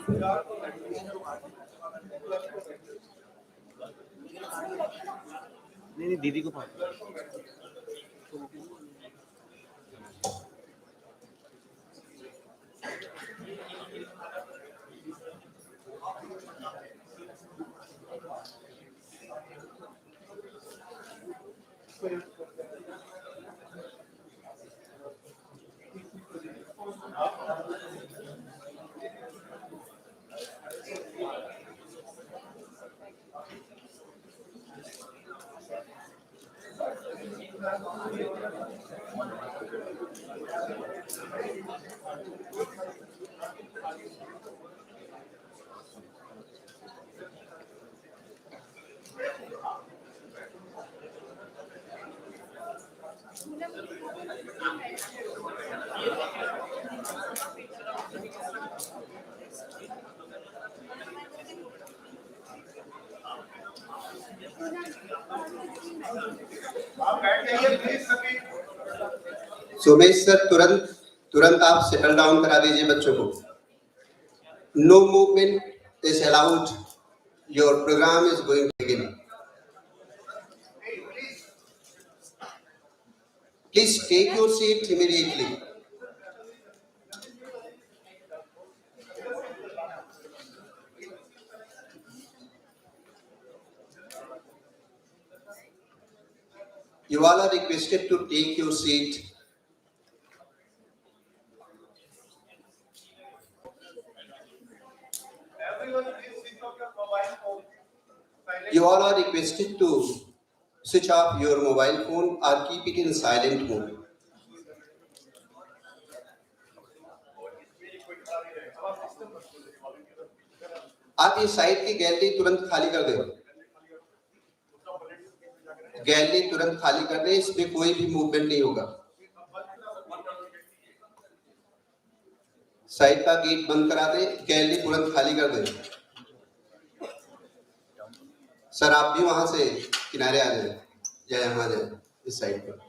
नहीं नहीं दीदी को पास सोमेश सर तुरंत आप सेटल डाउन करा दीजिए बच्चों को. No movement is allowed. Your programme is going to begin. Please take your seat immediately. You all are requested to take your seat. Everyone, please switch off your mobile phone. You all are requested to switch off your mobile phone or keep it in silent mode. आप ये side की gallery तुरंत खाली कर दें. Gallery तुरंत खाली कर दें. इसमें कोई भी मूवमेंट नहीं होगा. साइड का गेट बंद करा दें. गैलरी तुरंत खाली कर दें. सर आप भी वहां से किनारे आ जाए या यहाँ आ जाए इस साइड पर.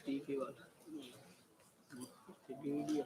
टीके वाला media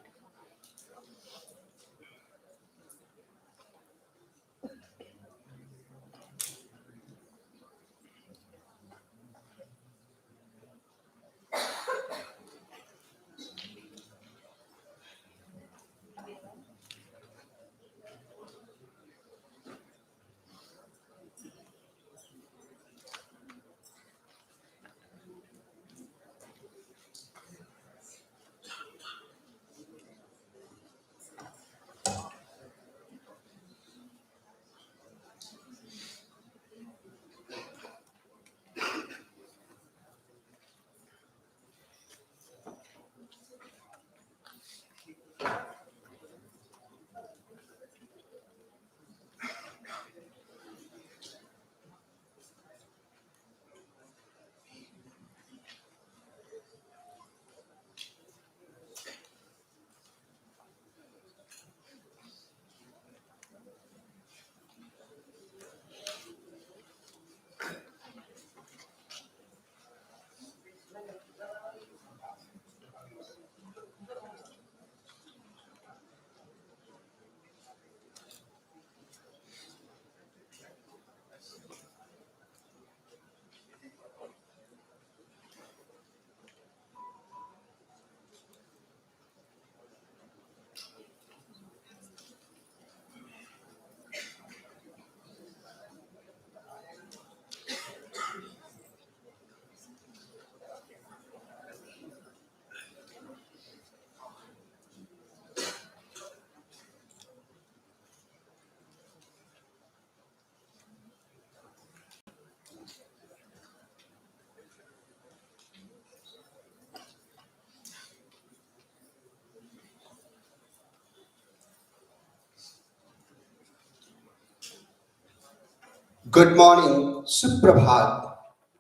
Good morning, Suprabhat.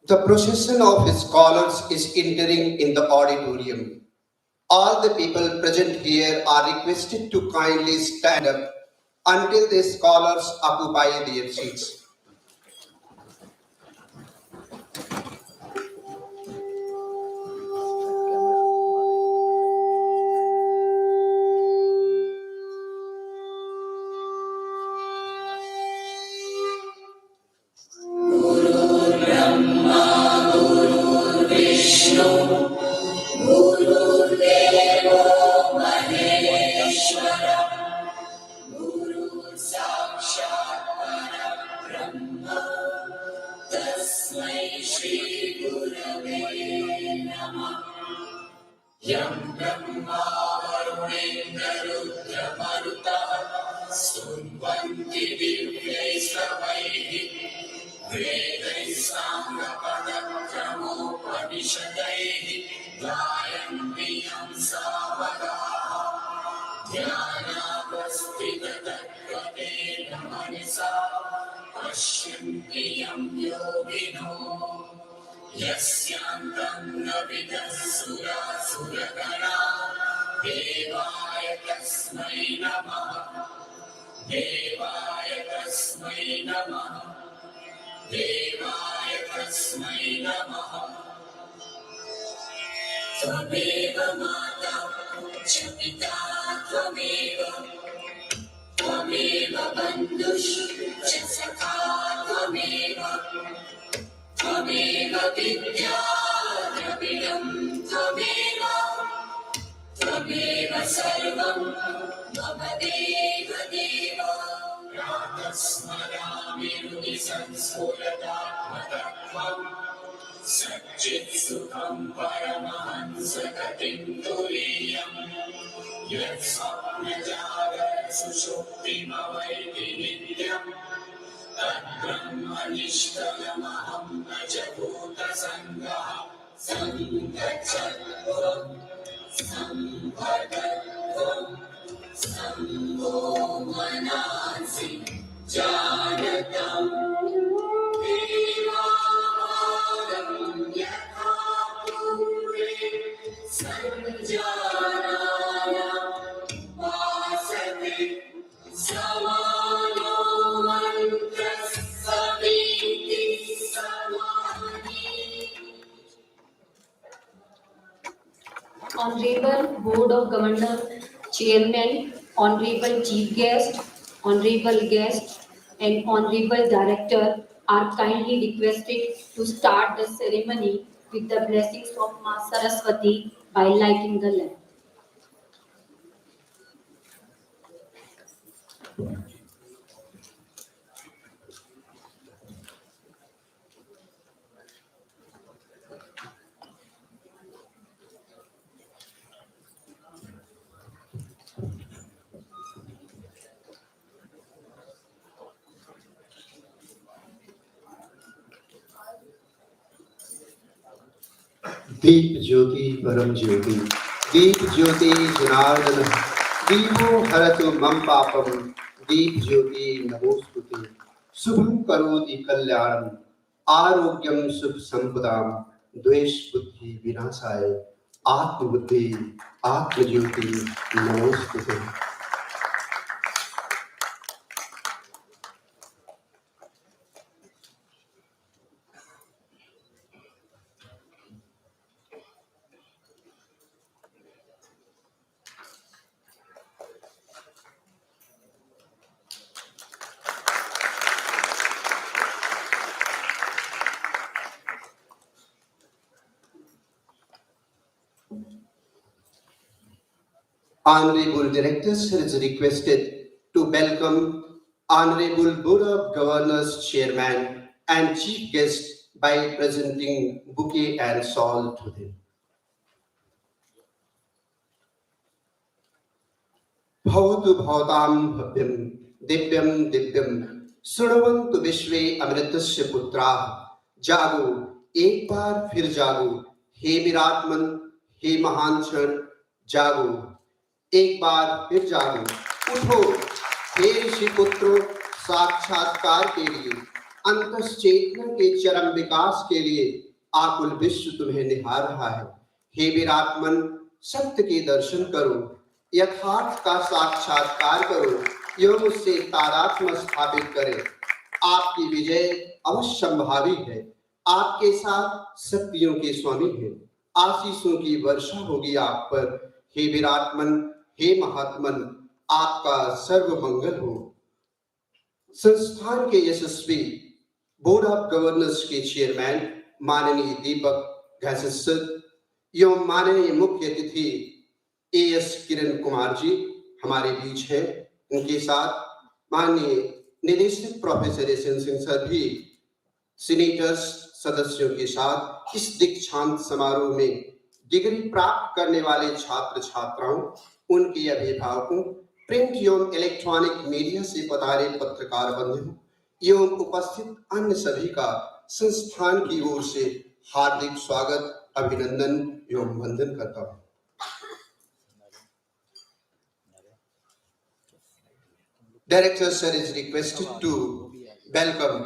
The procession of scholars is entering in the auditorium. All the people present here are requested to kindly stand up until the scholars occupy their seats. Shri Yam Brahma Varunendra Maruta Stunvanti Divya Savaihi Vedai Sangapadakamo Panishadaihi Gayanti Yam Savadaha Dhyana Vastita Tattva Manisa Pashyanti Yam Yogino Yasyantam Navidasura Suragana Devaya Tasmai Namaha Devaya Tasmai Namaha Devaya Tasmai Namaha Tvameva Mata Chapita Tvameva Bandhush Chasaka Tvameva Vidya Dravidam Tvameva Sarvam Mama Deva Deva Ratasmarami Rudi Sansuradatmatvam Satchit Sukham Paramahansa Gatim Turiyam Yat Sapnajara Sushukti Mavaiti Nityam Brahmanishtalamaham Ajabhuta Sangha Sangachatvam Sambhagatvam Sambho Manasi Janatam Devavaram Yatha Pure Sanjanaya Vasati Samano Mantras Saviti Samani. Honorable Board of Governors, Chairman, Honorable Chief Guest, and Honorable Director are kindly requested to start the ceremony with the blessings of Ma Saraswati by lighting the lamp. दीप ज्योति परम ज्योति दीप ज्योति जनार्दन दीपो हरतु मम पापम दीप ज्योति नमोस्तुते शुभम करोति कल्याणम आरोग्यम सुख संपदाम द्वेष बुद्धि विनाशाय आत्मबुद्धि आत्मज्योति नमोस्तुते. Honorable Director Sir is requested to welcome Honorable Board of Governors Chairman and Chief Guest by presenting bouquet and shawl to them. Bhavatu bhavatam bhavyam divyam divyam Shrunavantu vishve amritasya putrah जागो एक बार फिर जागो हे विराटमन हे महान क्षण जागो एक बार फिर जागो उठो हे ऋषि पुत्रों साक्षात्कार के लिए अंतश्चेतना के चरम विकास के लिए आकुल विश्व तुम्हें निहार रहा है। हे विराटमन, सत्य के दर्शन करो, यथार्थ का साक्षात्कार करो, एवं उससे तादात्म्य स्थापित करे। आपकी विजय अवश्यंभावी है। आपके साथ शक्तियों के स्वामी हैं। आशीषों की वर्षा होगी आप पर। हे विराटमन, हे महात्मन, आपका सर्व मंगल हो। संस्थान के यशस्वी बोर्ड ऑफ गवर्नर्स के चेयरमैन माननीय दीपक घैसद एवं माननीय मुख्य अतिथि एएस किरण कुमार जी हमारे बीच है। उनके साथ माननीय निदेशक प्रोफेसर एसएन सिंह सर भी सीनेटर्स सदस्यों के साथ इस दीक्षांत समारोह में डिग्री प्राप्त करने वाले छात्र छात्राओं, उनके अभिभावकों, प्रिंट एवं इलेक्ट्रॉनिक मीडिया से पधारे पत्रकार बंधुओं एवं उपस्थित अन्य सभी का संस्थान की ओर से हार्दिक स्वागत, अभिनंदन एवं वंदन करता हूं। Director sir is requested to welcome.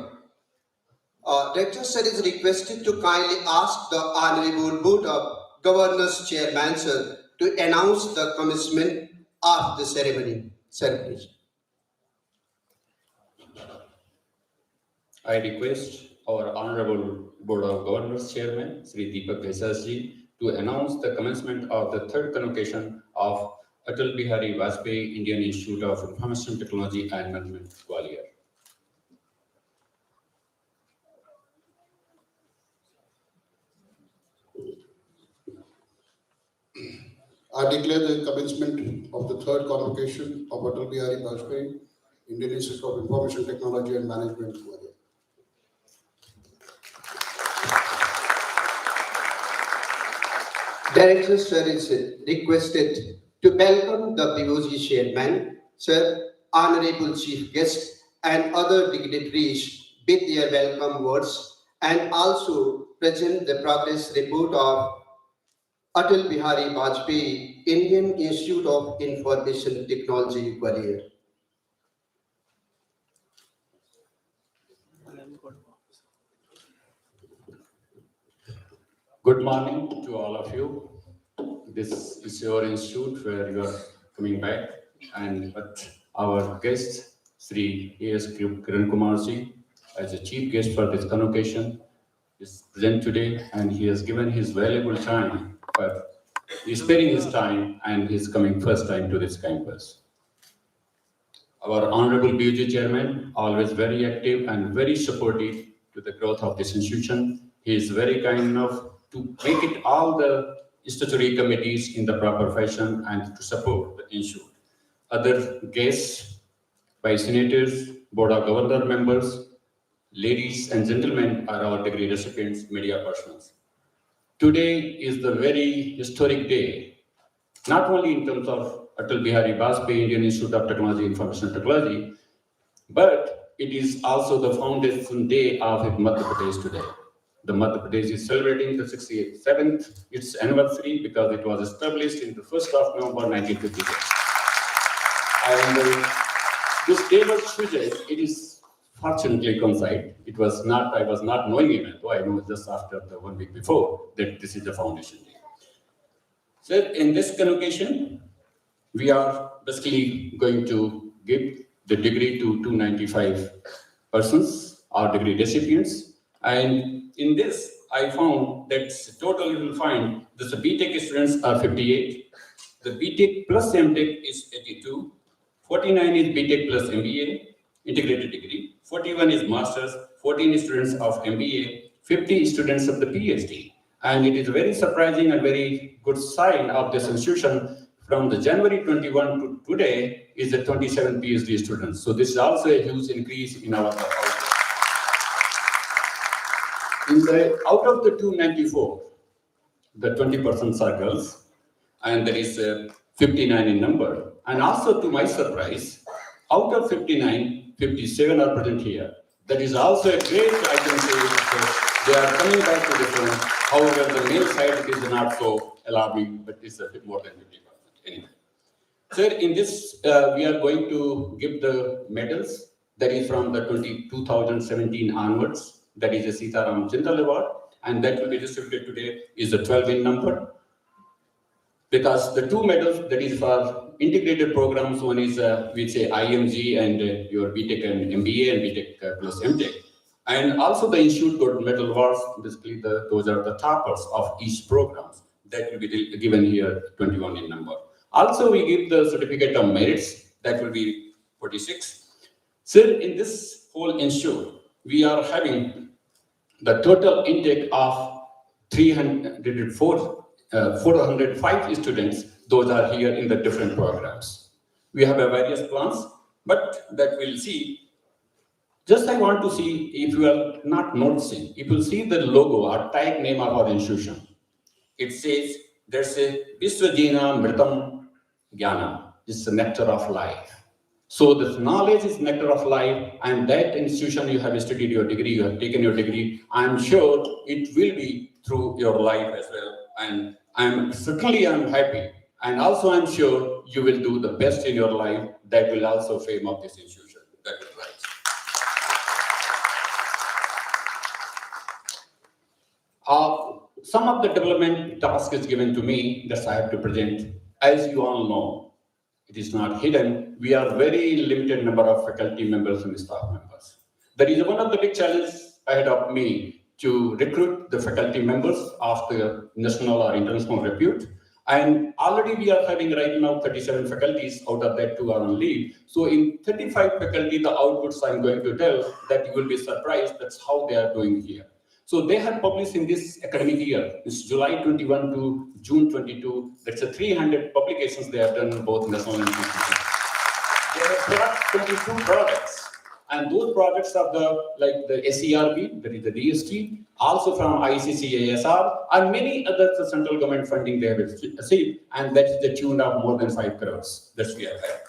Director sir is requested to kindly ask the Honorable Board of Governors Chairman sir to announce the commencement of the ceremony. Sir, please. I request our Honorable Board of Governors Chairman, Shri Deepak Ghaisasji, to announce the commencement of the third convocation of Atal Bihari Vajpayee Indian Institute of Information Technology and Management, Gwalior. I declare the commencement of the third convocation of Atal Bihari Vajpayee Indian Institute of Information Technology and Management, Kumar. Director sir is requested to welcome the BOG chairman, sir, honorable chief guest, and other dignitaries with their welcome words, and also present the progress report of Atal Bihari Vajpayee Indian Institute of Information Technology, Gwalior. Good morning to all of you. This is your institute where you are coming back, and but our guest, Shri A.S. Kiran Kumar ji, as a chief guest for this convocation, is present today, and he has given his valuable time, but he's sparing his time and he's coming first time to this campus. Our Honorable BUG Chairman, always very active and very supportive to the growth of this institution. He is very kind enough to make it all the statutory committees in the proper fashion and to support the institute. Other guests by senators, board of governor members, ladies and gentlemen are our degree recipients, media persons. Today is the very historic day, not only in terms of Atal Bihari Vajpayee Indian Institute of Technology Information Technology, but it is also the foundation day of Madhya Pradesh today. The Madhya Pradesh is celebrating the 67th its anniversary because it was established in the 1st of November 1956. And this day was chosen, it is fortunately coincide. It was not, I was not knowing even, though I know just after the 1 week before that this is the foundation day. So in this convocation, we are basically going to give the degree to 295 persons or degree recipients. And in this, I found that total you will find that the BTech students are 58, the BTech plus MTech is 82, 49 is BTech plus MBA, integrated degree, 41 is masters, 14 students of MBA, 50 students of the PhD. And it is very surprising and very good sign of this institution. From the January 21 to today is the 27 PhD students. So this is also a huge increase in our out of the 294, the 20% are girls, and there is 59 in number. And also to my surprise, out of 59, 57 are present here. That is also a great, I can say, they are coming back to the front. However, the male side is not so alarming, but it's a bit more than 50%. Anyway. Sir, in this, we are going to give the medals that is from the 2017 onwards. That is a Sitaram Jindal Award, and that will be distributed today is the 12 in number. Because the two medals that is for integrated programs, one is we say IMG and your BTech and MBA and BTech plus MTech. And also the institute got medal awards, basically those are the toppers of each program. That will be given here, 21 in number. Also we give the certificate of merits, that will be 46. So in this whole institute, we are having the total intake of 405 students, those are here in the different programs. We have a various plans, but that we'll see. Just I want to see if you are not noticing, if you see the logo or tag name of our institution, it says there's a Visvajina Mritam Jnana, it's the nectar of life. So this knowledge is nectar of life, and that institution you have studied your degree, you have taken your degree, I'm sure it will be through your life as well. And I'm happy. And also I'm sure you will do the best in your life. That will also fame of this institution. That is right. Some of the development task is given to me that I have to present. As you all know, it is not hidden. We are very limited number of faculty members and staff members. That is one of the big challenges ahead of me to recruit the faculty members of the national or international repute. And already we are having right now 37 faculties, out of that 2 are on leave. So in 35 faculty, the outputs I'm going to tell that you will be surprised, that's how they are doing here. So they have published in this academic year, it's July 21 to June 22, that's a 300 publications they have done in both national and international. They have brought 22 products, and those products are the SERB, that is the DST, also from ICC ASR, and many other central government funding they have received, and that is the tune of more than 5 crores that we have had.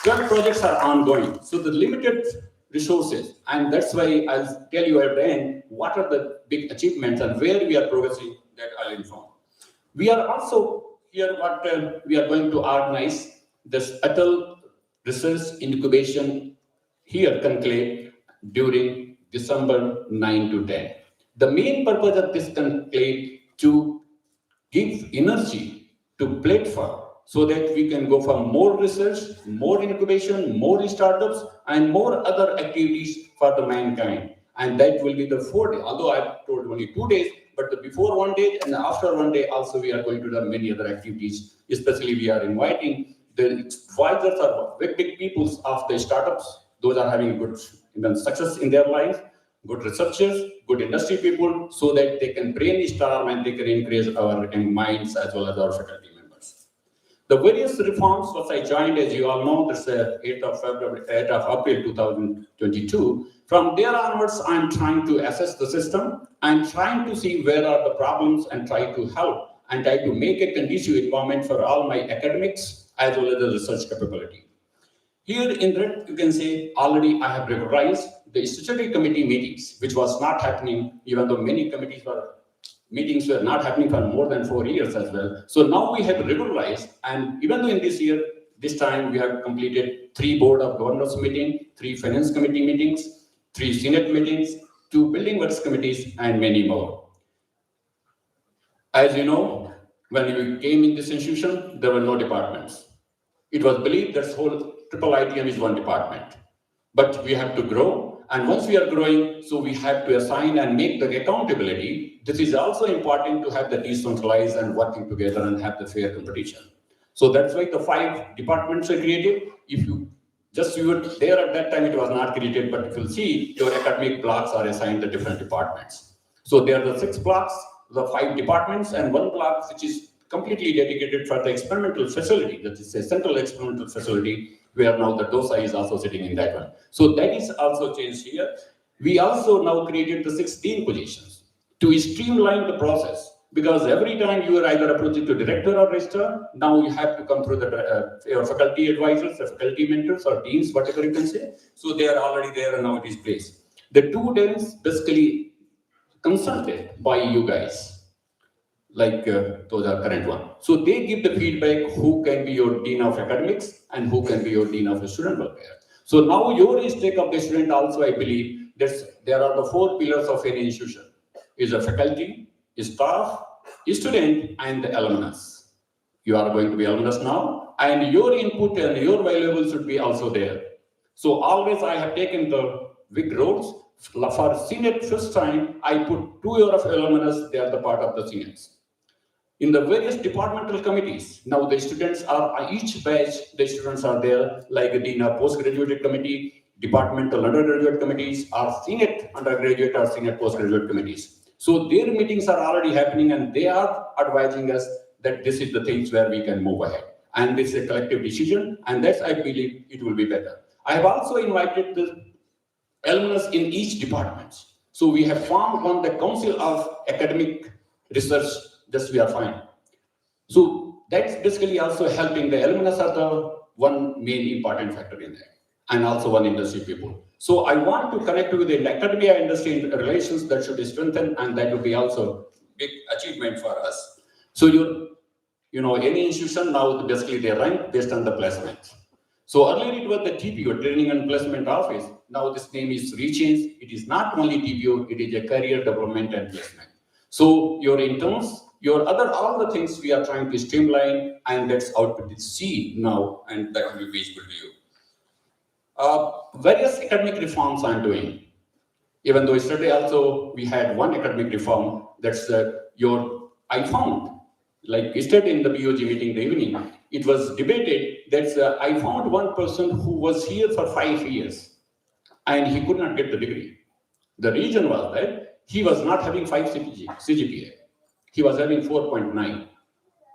12 projects are ongoing, so the limited resources, and that's why I'll tell you at the end what are the big achievements and where we are progressing, that I'll inform. We are also here we are going to organize this Atal Research Incubation here conclave during December 9 to 10. The main purpose of this conclave to give energy to platform so that we can go for more research, more incubation, more startups, and more other activities for the mankind. And that will be the 4 days. Although I told only 2 days, but the before 1 day and after 1 day also we are going to do many other activities. Especially we are inviting the advisors or big peoples of the startups. Those are having good success in their life, good researchers, good industry people, so that they can brainstorm and they can increase our minds as well as our faculty members. The various reforms which I joined, as you all know, this 8th of April 2022. From there onwards, I'm trying to assess the system and trying to see where are the problems and try to help and try to make a conducive environment for all my academics as well as the research capability. Here in red, you can say already I have regularized the statutory committee meetings, which was not happening, even though many meetings were not happening for more than 4 years as well. So now we have regularized, and even though in this time we have completed 3 board of governors meeting, 3 finance committee meetings, 3 senate meetings, 2 building works committees, and many more. As you know, when we came in this institution, there were no departments. It was believed that whole IIITM is one department. But we have to grow, and once we are growing, so we have to assign and make the accountability. This is also important to have the decentralized and working together and have the fair competition. So that's why the 5 departments are created. If you were there at that time, it was not created, but if you see, your academic blocks are assigned to different departments. So there are the 6 blocks, the 5 departments, and 1 block which is completely dedicated for the experimental facility, that is a central experimental facility, where now the DOSA is also sitting in that one. So that is also changed here. We also now created the 16 positions to streamline the process, because every time you are either approaching to director or registrar, now you have to come through your faculty advisors, the faculty mentors or deans, whatever you can say. So they are already there and now it is placed. The 2 deans basically consulted by you guys, like those are current one. So they give the feedback who can be your dean of academics and who can be your dean of student welfare. So now your stake of the student also, I believe, that there are the 4 pillars of any institution. Is the faculty, staff, student, and the alumnus. You are going to be alumnus now, and your input and your valuables should be also there. So always I have taken the big roles. For Senate first time, I put 2 years of alumnus, they are the part of the Senates. In the various departmental committees, now the students are, each batch, the students are there, like the postgraduate committee, departmental undergraduate committees, or Senate undergraduate or Senate postgraduate committees. So their meetings are already happening and they are advising us that this is the things where we can move ahead. And this is a collective decision, and that's, I believe, it will be better. I have also invited the alumnus in each department. So we have formed on the Council of Academic Research, just we are fine. So that's basically also helping. The alumnus are the one main important factor in there, and also one industry people. So I want to connect with the academia industry relations that should be strengthened, and that will be also big achievement for us. So any institution now basically they rank based on the placement. So earlier it was the TPO, Training and Placement Office. Now this name is rechanged. It is not only TPO, it is a career development and placement. So your interns, all the things we are trying to streamline, and that's output is C now, and that will be visible to you. Various academic reforms I'm doing. Even though yesterday also we had one academic reform, that's I found, like yesterday in the BOG meeting in the evening, it was debated that I found one person who was here for 5 years and he could not get the degree. The reason was that he was not having 5 CGPA. He was having 4.9.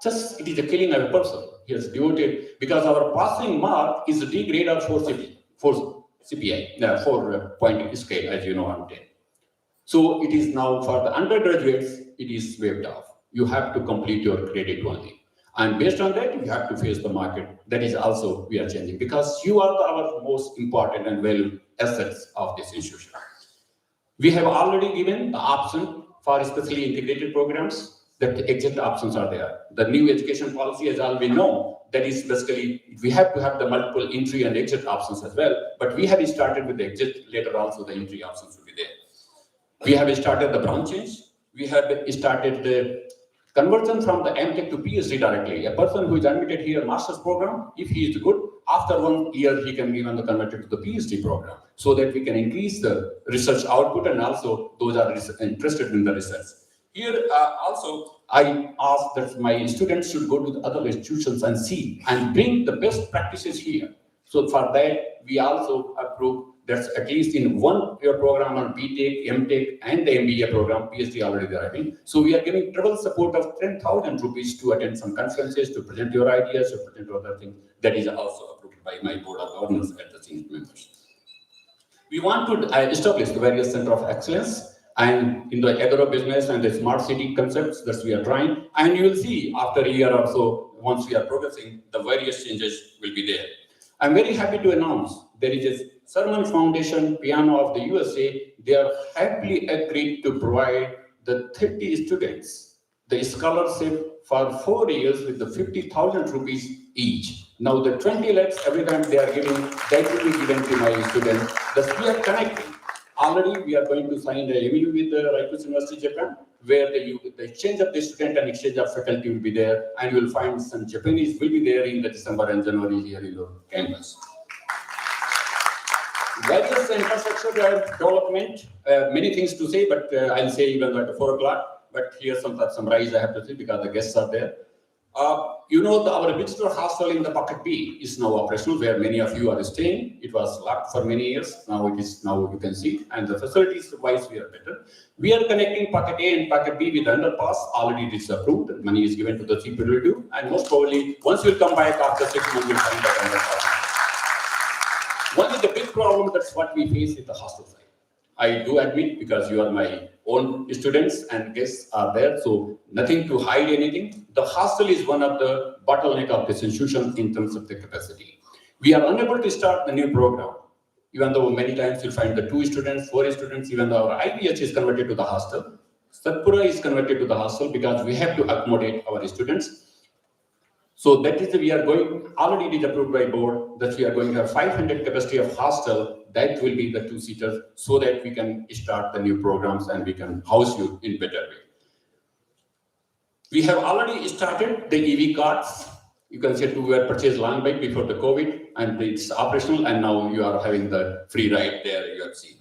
Just it is a killing of a person. He has devoted, because our passing mark is a D grade of 4 CPI, 4-point scale, as you know, on 10. So it is now for the undergraduates, it is waived off. You have to complete your credit only. And based on that, you have to face the market. That is also, we are changing, because you are our most important and valuable assets of this institution. We have already given the option for especially integrated programs, that the exit options are there. The new education policy, as all we know, that is basically, we have to have the multiple entry and exit options as well, but we have started with the exit, later also the entry options will be there. We have started the branch change. We have started the conversion from the MTech to PhD directly. A person who is admitted here master's program, if he is good, after 1 year he can be even converted to the PhD program, so that we can increase the research output, and also those are interested in the research. Here also I ask that my students should go to the other institutions and see and bring the best practices here. So for that we also approve that's at least in 1 year program on BTech, MTech, and the MBA program, PhD already there, I mean. So we are giving travel support of 10,000 rupees to attend some conferences, to present your ideas, to present other things. That is also approved by my board of governors at the senior members. We want to establish the various center of excellence, and in the agro business and the smart city concepts that we are trying. And you will see after a year or so, once we are progressing, the various changes will be there. I'm very happy to announce there is a Sermon Foundation Piano of the USA. They are happily agreed to provide the 30 students the scholarship for 4 years with the 50,000 rupees each. Now the 20 lakhs every time they are giving, that will be given to my students. Thus we are connecting. Already we are going to sign a MOU with the Raikus University, Japan, where the exchange of the student and exchange of faculty will be there, and you will find some Japanese will be there in the December and January here in the campus. Various infrastructure development, many things to say, but I'll say even at 4 o'clock. But here some rise I have to say because the guests are there. Our visitor hostel in the Pocket B is now operational, where many of you are staying. It was locked for many years. Now you can see, and the facilities wise we are better. We are connecting Pocket A and Pocket B with underpass. Already it is approved. Money is given to the CPW, and most probably once you come back after 6 months, you'll find that underpass. One of the big problem, that's what we face is the hostel side. I do admit, because you are my own students and guests are there, so nothing to hide anything. The hostel is one of the bottleneck of this institution in terms of the capacity. We are unable to start the new program, even though many times you'll find the 2 students, 4 students, even though our IPH is converted to the hostel. Satpura is converted to the hostel because we have to accommodate our students. So that is we are going, already it is approved by board that we are going to have 500 capacity of hostel. That will be the 2-seaters so that we can start the new programs and we can house you in better way. We have already started the EV cards. You can say we were purchased long back before the COVID and it's operational and now you are having the free ride there you have seen.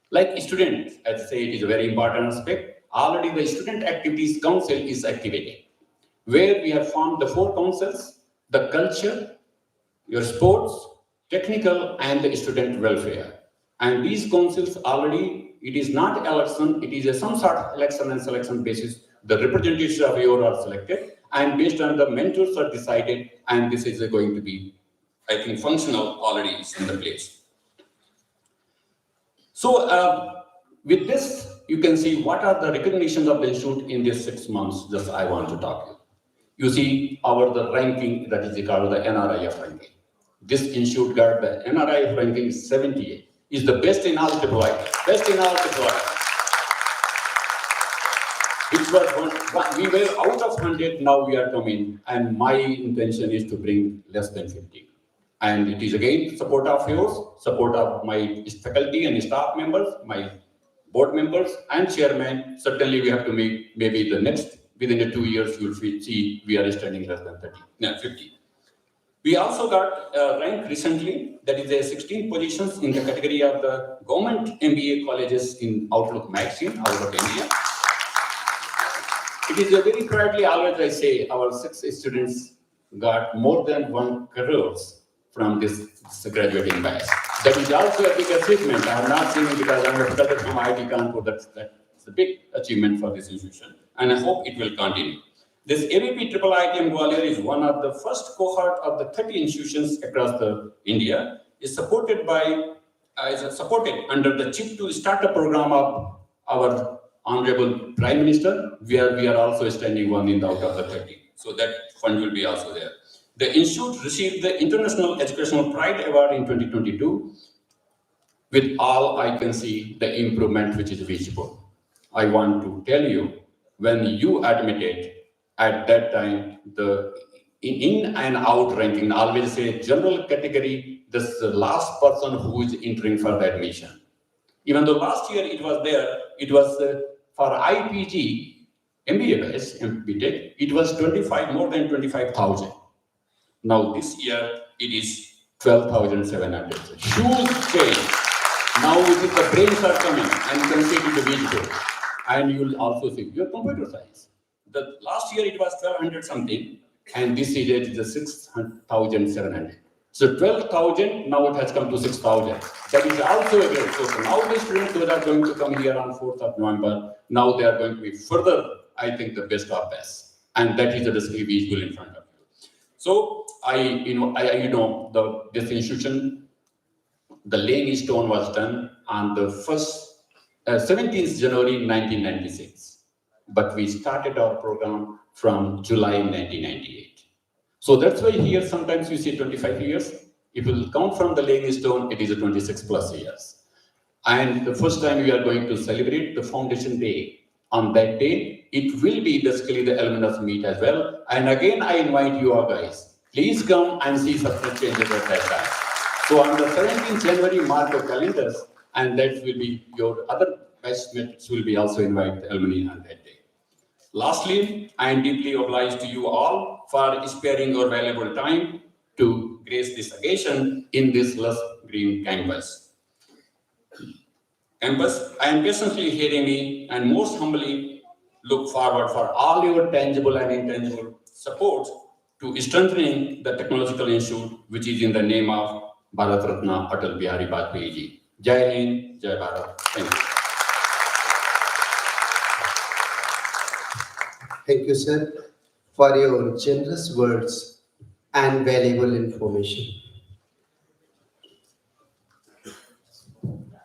Like students, I'd say it is a very important aspect. Already the Student Activities Council is activated, where we have formed the 4 councils, the culture, your sports, technical, and the student welfare. And these councils already, it is not election, it is a some sort of election and selection basis. The representatives of your are selected, and based on the mentors are decided, and this is going to be, I think, functional already is in the place. So with this, you can see what are the recognitions of the institute in these 6 months, just I want to talk to you. You see the ranking that is called the NRIF ranking. This institute got the NRIF ranking 78. Is the best in all IIIT. Best in all IIIT. Which was we were out of 100, now we are coming, and my intention is to bring less than 50. And it is again support of yours, support of my faculty and staff members, my board members and chairman. Certainly we have to make maybe the next, within the 2 years, you'll see we are standing less than 50. We also got ranked recently, that is a 16 positions in the category of the government MBA colleges in Outlook magazine out of India. It is a very proudly, always I say, our 6 students got more than 1 crore from this graduating batch. That is also a big achievement. I have not seen it because I am a professor from IIT Kanpur. That's a big achievement for this institution, and I hope it will continue. This ABV-IIITM Gwalior is one of the first cohort of the 30 institutions across the India. Is supported under the Chip to Startup program of our Honorable Prime Minister, where we are also standing one in the out of the 30. So that fund will be also there. The institute received the International Educational Pride Award in 2022. With all, I can see the improvement which is visible. I want to tell you, when you admitted at that time, the in and out ranking, always say general category, this is the last person who is entering for the admission. Even though last year it was there, it was for IPG, MBA base, MBTech, it was more than 25,000. Now this year, it is 12,700. Huge change. Now the brains are coming and you can see it in the video. And you will also see your computer science. The last year it was 1,200 something, and this year it is 6,700. So 12,000, now it has come to 6,000. That is also a great. So now the students who are going to come here on 4th of November, now they are going to be further, I think, the best of best. And that is the display visual in front of you. So this institution, the laying stone was done on the 17th January 1996. But we started our program from July 1998. So that's why here sometimes you see 25 years. If you count from the laying stone, it is 26 plus years. And the first time we are going to celebrate the Foundation Day. On that day, it will be basically the alumnus meet as well. And again, I invite you all guys, please come and see such changes at that time. So on the 17th January, mark your calendars, and that will be your other best mates will be also invite the alumni on that day. Lastly, I am deeply obliged to you all for sparing your valuable time to grace this occasion in this lush green campus. I am patiently hearing me and most humbly look forward for all your tangible and intangible support to strengthening the Technological Institute, which is in the name of Bharat Ratna Atal Bihari Vajpayee ji. Jai Hind, Jai Bharat. Thank you. Thank you, sir, for your generous words and valuable information.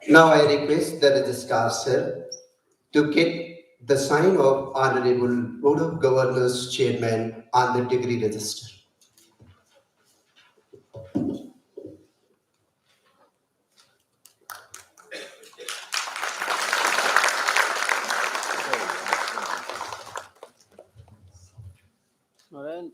Now I request the registrar, sir, to get the sign of Honorable Board of Governors Chairman on the degree register. Narayan.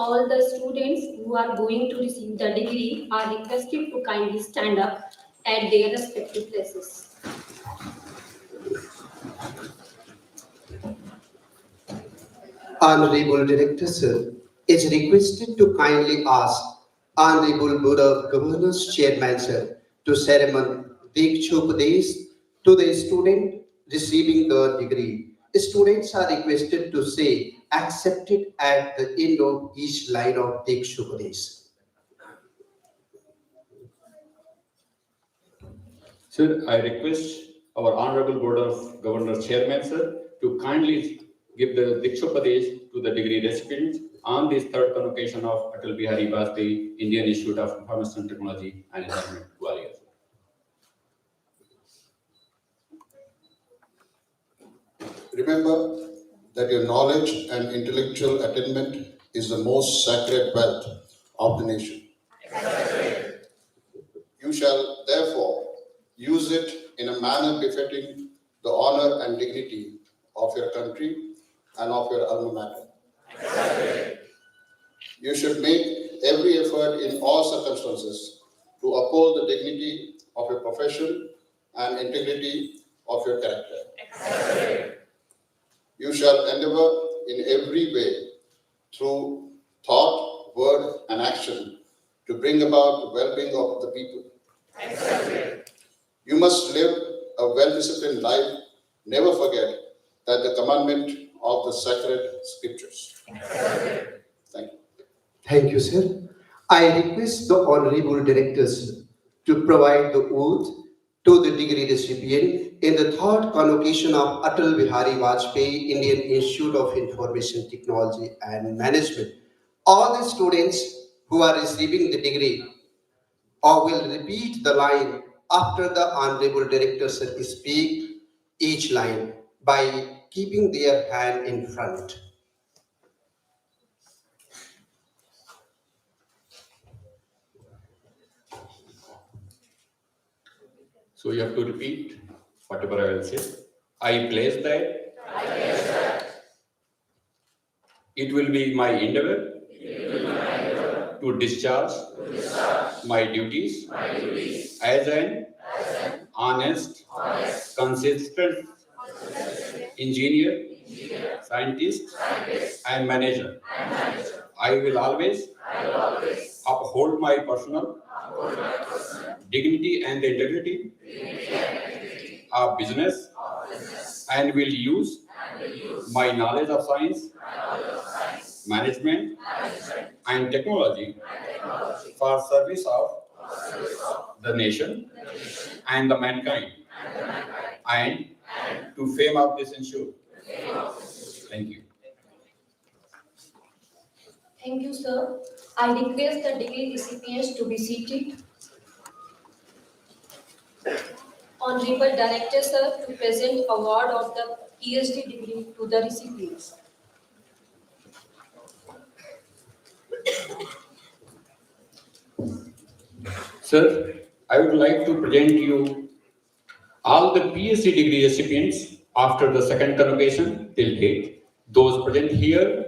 All the students who are going to receive the degree are requested to kindly stand up at their respective places. Honorable Director Sir is requested to kindly ask Honorable Board of Governors Chairman Sir to ceremony Dikshopadesh to the student receiving the degree. Students are requested to say accepted at the end of each line of Dikshopadesh. Sir, I request our Honorable Board of Governors Chairman, sir, to kindly give the Dikshopadesh to the degree recipients on this third convocation of Atal Bihari Vajpayee Indian Institute of Information Technology and Management, Gwalior. Remember that your knowledge and intellectual attainment is the most sacred wealth of the nation. You shall therefore use it in a manner befitting the honor and dignity of your country and of your alma mater. You should make every effort in all circumstances to uphold the dignity of your profession and integrity of your character. You shall endeavor in every way through thought, word, and action to bring about the well-being of the people. You must live a well-disciplined life. Never forget that the commandment of the sacred scriptures. Thank you. Thank you, sir. I request the Honorable Directors to provide the oath to the degree recipient in the third convocation of Atal Bihari Vajpayee Indian Institute of Information Technology and Management. All the students who are receiving the degree or will repeat the line after the Honorable Director sir speak each line by keeping their hand in front. So you have to repeat whatever I will say. I place that. It will be my endeavor. To discharge my duties as an honest, consistent engineer, scientist, and manager. I will always uphold my personal dignity and the integrity of business and will use my knowledge of science, management, and technology for service of the nation and the mankind and to fame of this institute. Thank you. Thank you, sir. I request the degree recipients to be seated. Honorable Director, sir, to present award of the PhD degree to the recipients. Sir, I would like to present you all the PhD degree recipients after the second convocation till date, those present here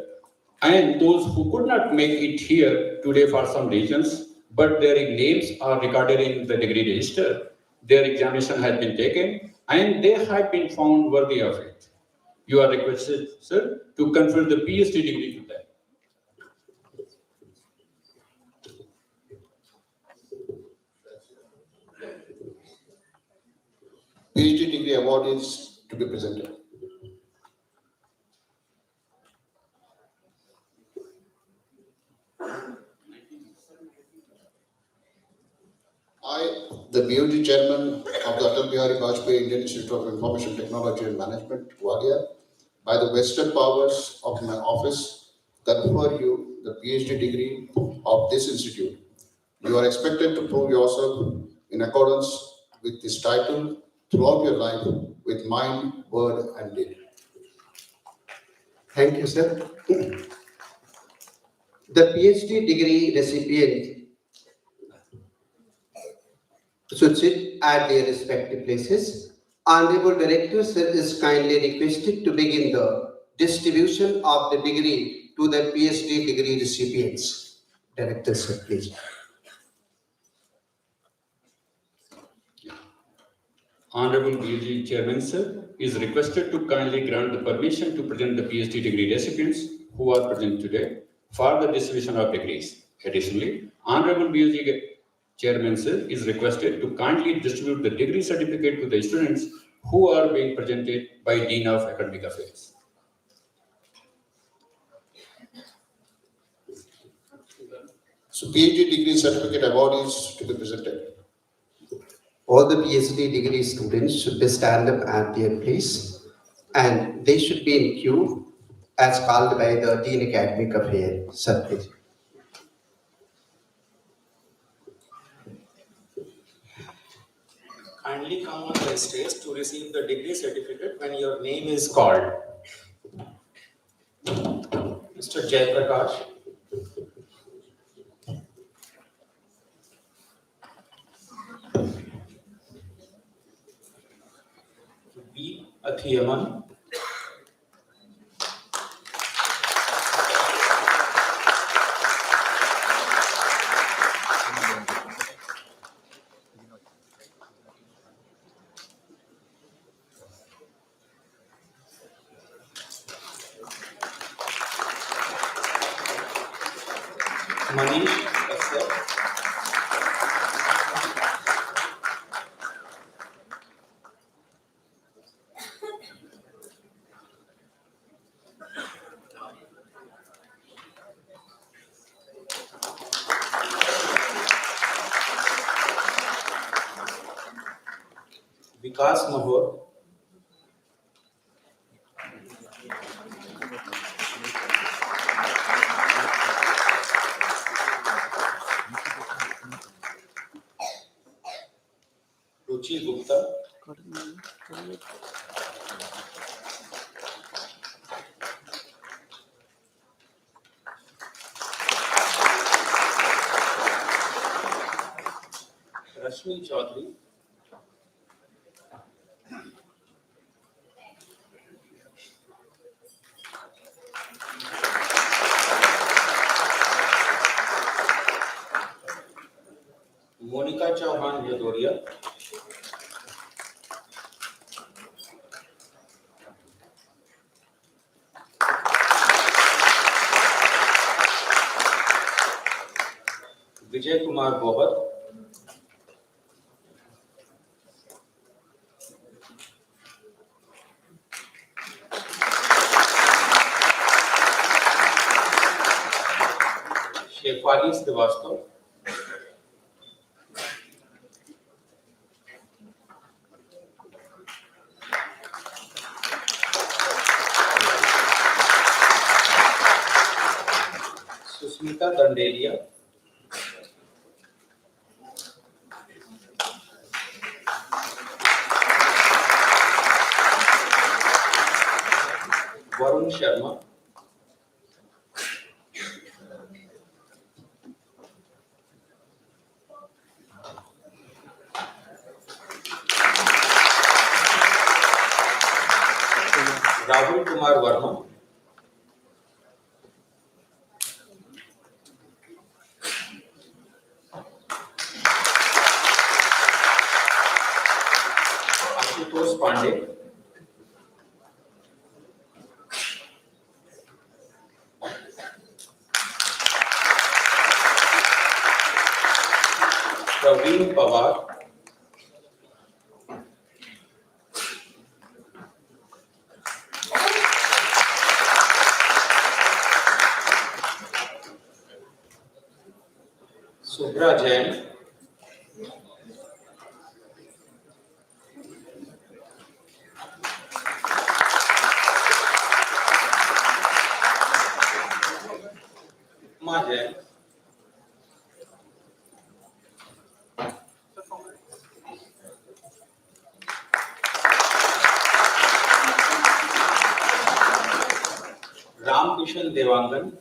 and those who could not make it here today for some reasons, but their names are recorded in the degree register. Their examination has been taken and they have been found worthy of it. You are requested, sir, to confer the PhD degree to them. PhD degree award is to be presented. I, the BOD Chairman of the Atal Bihari Vajpayee Indian Institute of Information Technology and Management, Gwalior, by the vested powers of my office, confer you the PhD degree of this institute. You are expected to prove yourself in accordance with this title throughout your life with mind, word, and deed. Thank you, sir. The PhD degree recipient should sit at their respective places. Honorable Director, sir, is kindly requested to begin the distribution of the degree to the PhD degree recipients. Director, sir, please. Honorable BG Chairman, sir, is requested to kindly grant the permission to present the PhD degree recipients who are present today for the distribution of degrees. Additionally, Honorable BG Chairman, sir, is requested to kindly distribute the degree certificate to the students who are being presented by Dean of Academic Affairs. So PhD degree certificate award is to be presented. All the PhD degree students should be stand up at their place and they should be in queue as called by the Dean Academic Affairs. Sir, please. Kindly come on the stage to receive the degree certificate when your name is called. Mr. Jaiprakash. B. Athiyaman. Manish. Vikas Mahor. Ruchi Gupta. Rashmi Chaudhary. Monica Chauhan Yadoria. Vijay Kumar Bohat. Shefali Srivastava. Susmita Dandelia. Varun Sharma. Rahul Kumar Verma. Ashutosh Pandey. Praveen Pawar. Subhra Jain. Upma Jain. Ramkishan Devangan.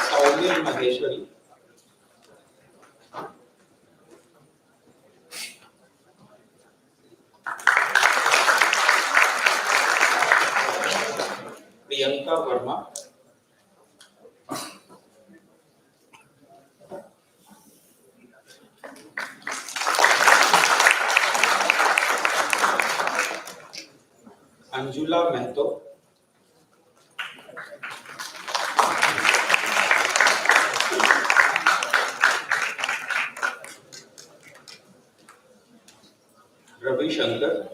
Saumya Maheshwari. Priyanka Verma, Anjula Mehto, Ravi Shankar,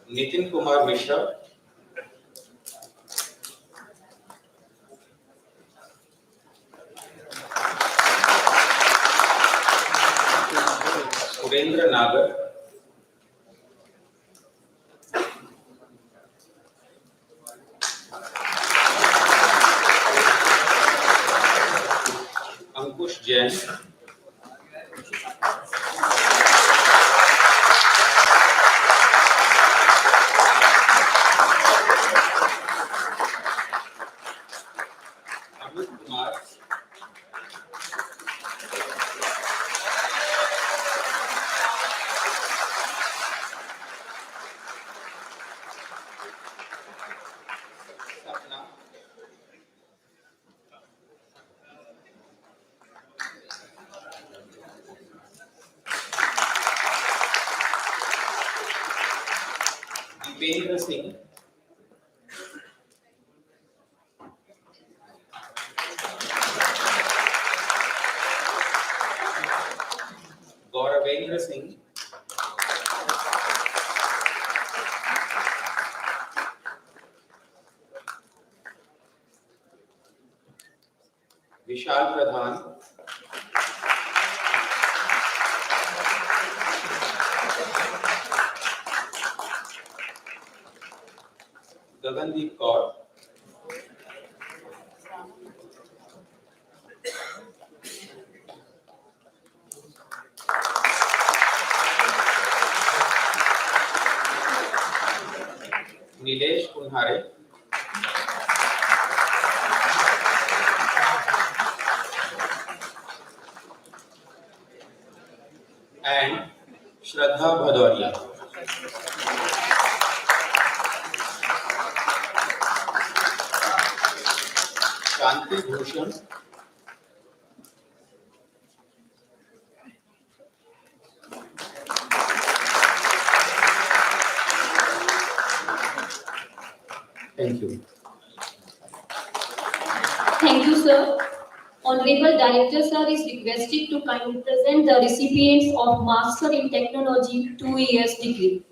Nitin Kumar Mishra, Surendra Nagar, Ankush Jain, Amit Kumar, Sapna, Dipendra Singh, Gauravendra Singh, Vishal Pradhan, Gagandeep Kaur, Nilesh Kunhare, and Shraddha Bhadoria. Shanti Bhushan, thank you. Thank you, sir. Honorable Director, sir, is requested to kindly present the recipients of Master in Technology 2 years degree.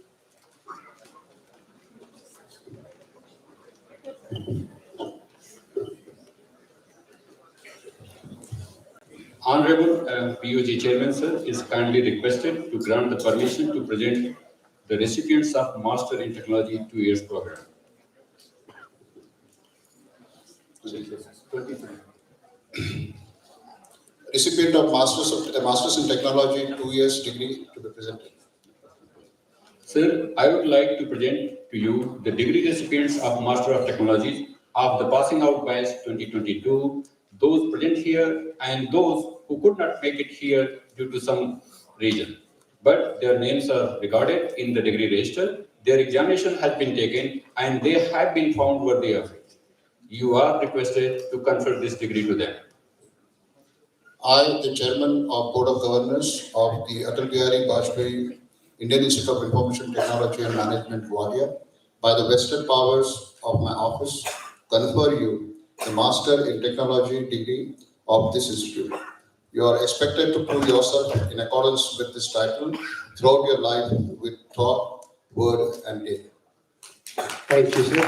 Honorable PUG Chairman, sir, is kindly requested to grant the permission to present the recipients of Master in Technology 2 years program. Recipient of Masters in Technology 2 years degree to be presented. Sir, I would like to present to you the degree recipients of Master of Technology of the passing out batch 2022, those present here and those who could not make it here due to some reason. But their names are recorded in the degree register, their examination has been taken and they have been found worthy of it. You are requested to confer this degree to them. I, the Chairman of Board of Governors of the Atal Bihari Vajpayee Indian Institute of Information Technology and Management, Gwalior, by the vested powers of my office, confer you the Master in Technology degree of this institute. You are expected to prove yourself in accordance with this title throughout your life with thought, word, and deed. Thank you, sir.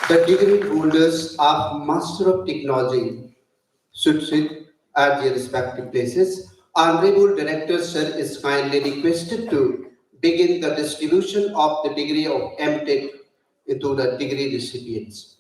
The degree holders of Master of Technology should sit at their respective places. Honorable Director, sir, is kindly requested to begin the distribution of the degree of MTech into the degree recipients.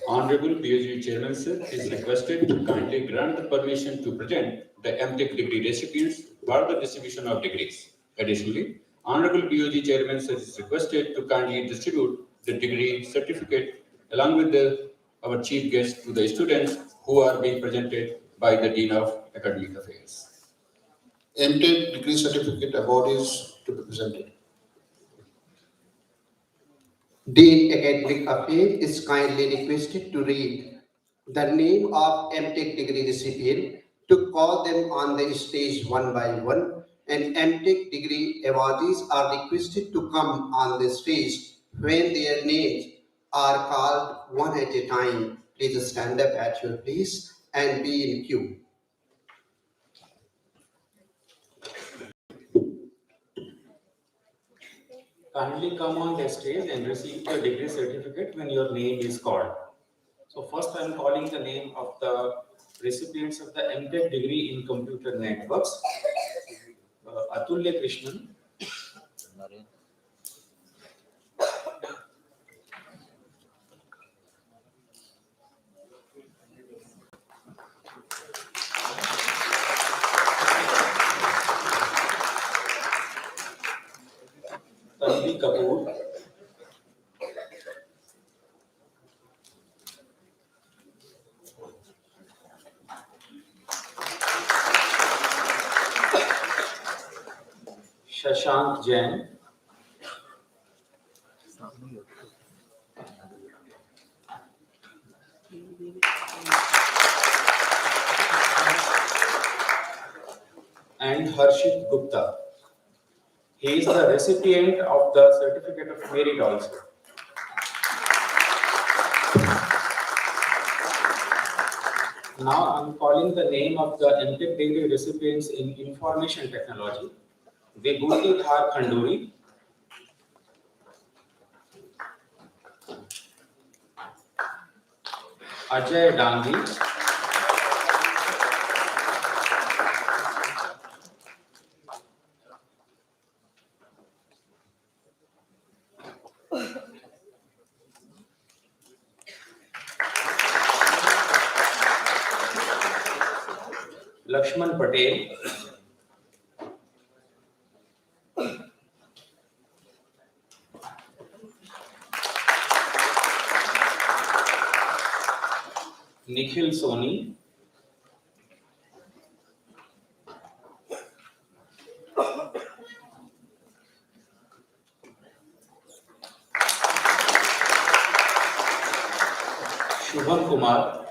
Honorable PhD Chairman, sir, is requested to kindly grant the permission to present the MTech degree recipients for the distribution of degrees. Additionally, Honorable PhD Chairman, sir, is requested to kindly distribute the degree certificate along with the our chief guest to the students who are being presented by the Dean of Academic Affairs. MTech degree certificate awardees to be presented. Dean Academic Affairs is kindly requested to read the name of MTech degree recipient, to call them on the stage one by one, and MTech degree awardees are requested to come on the stage when their names are called one at a time. Please stand up at your place and be in queue. Kindly come on the stage and receive the degree certificate when your name is called. So first I am calling the name of the recipients of the MTech degree in computer networks. Atulya Krishnan, Tanvi Kapoor, Shashank Jain, and Harshit Gupta. He is the recipient of the certificate of merit also. Now I'm calling the name of the MTech degree recipients in information technology. Vibhuti Dhar Khanduri, Ajay Dangi, Lakshman Patel, Nikhil Soni, Shubham Kumar,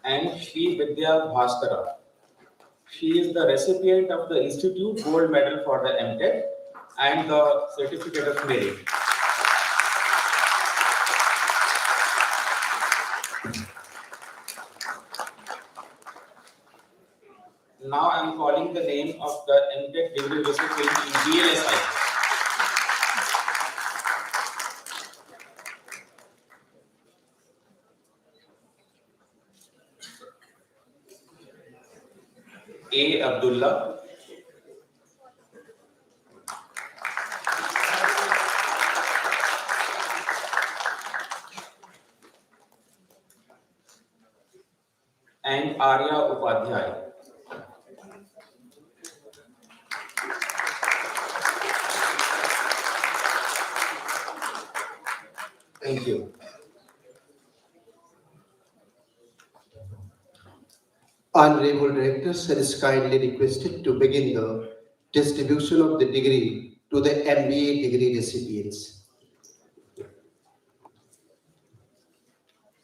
and Shri Vidya Bhaskara. She is the recipient of the Institute Gold Medal for the MTech and the Certificate of Merit. Now I am calling the name of the MTech degree recipient in VLSI. A. Abdullah, and Arya Upadhyay. Thank you. Honorable Director, sir, is kindly requested to begin the distribution of the degree to the MBA degree recipients.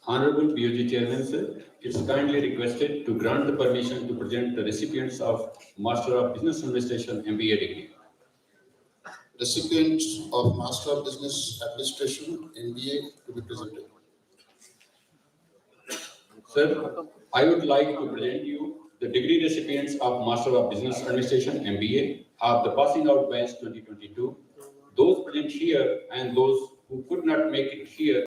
Honorable BOG Chairman, sir, it's kindly requested to grant the permission to present the recipients of Master of Business Administration MBA degree. Recipients of Master of Business Administration MBA to be presented. Sir, I would like to present you the degree recipients of Master of Business Administration MBA of the passing out batch 2022. Those present here and those who could not make it here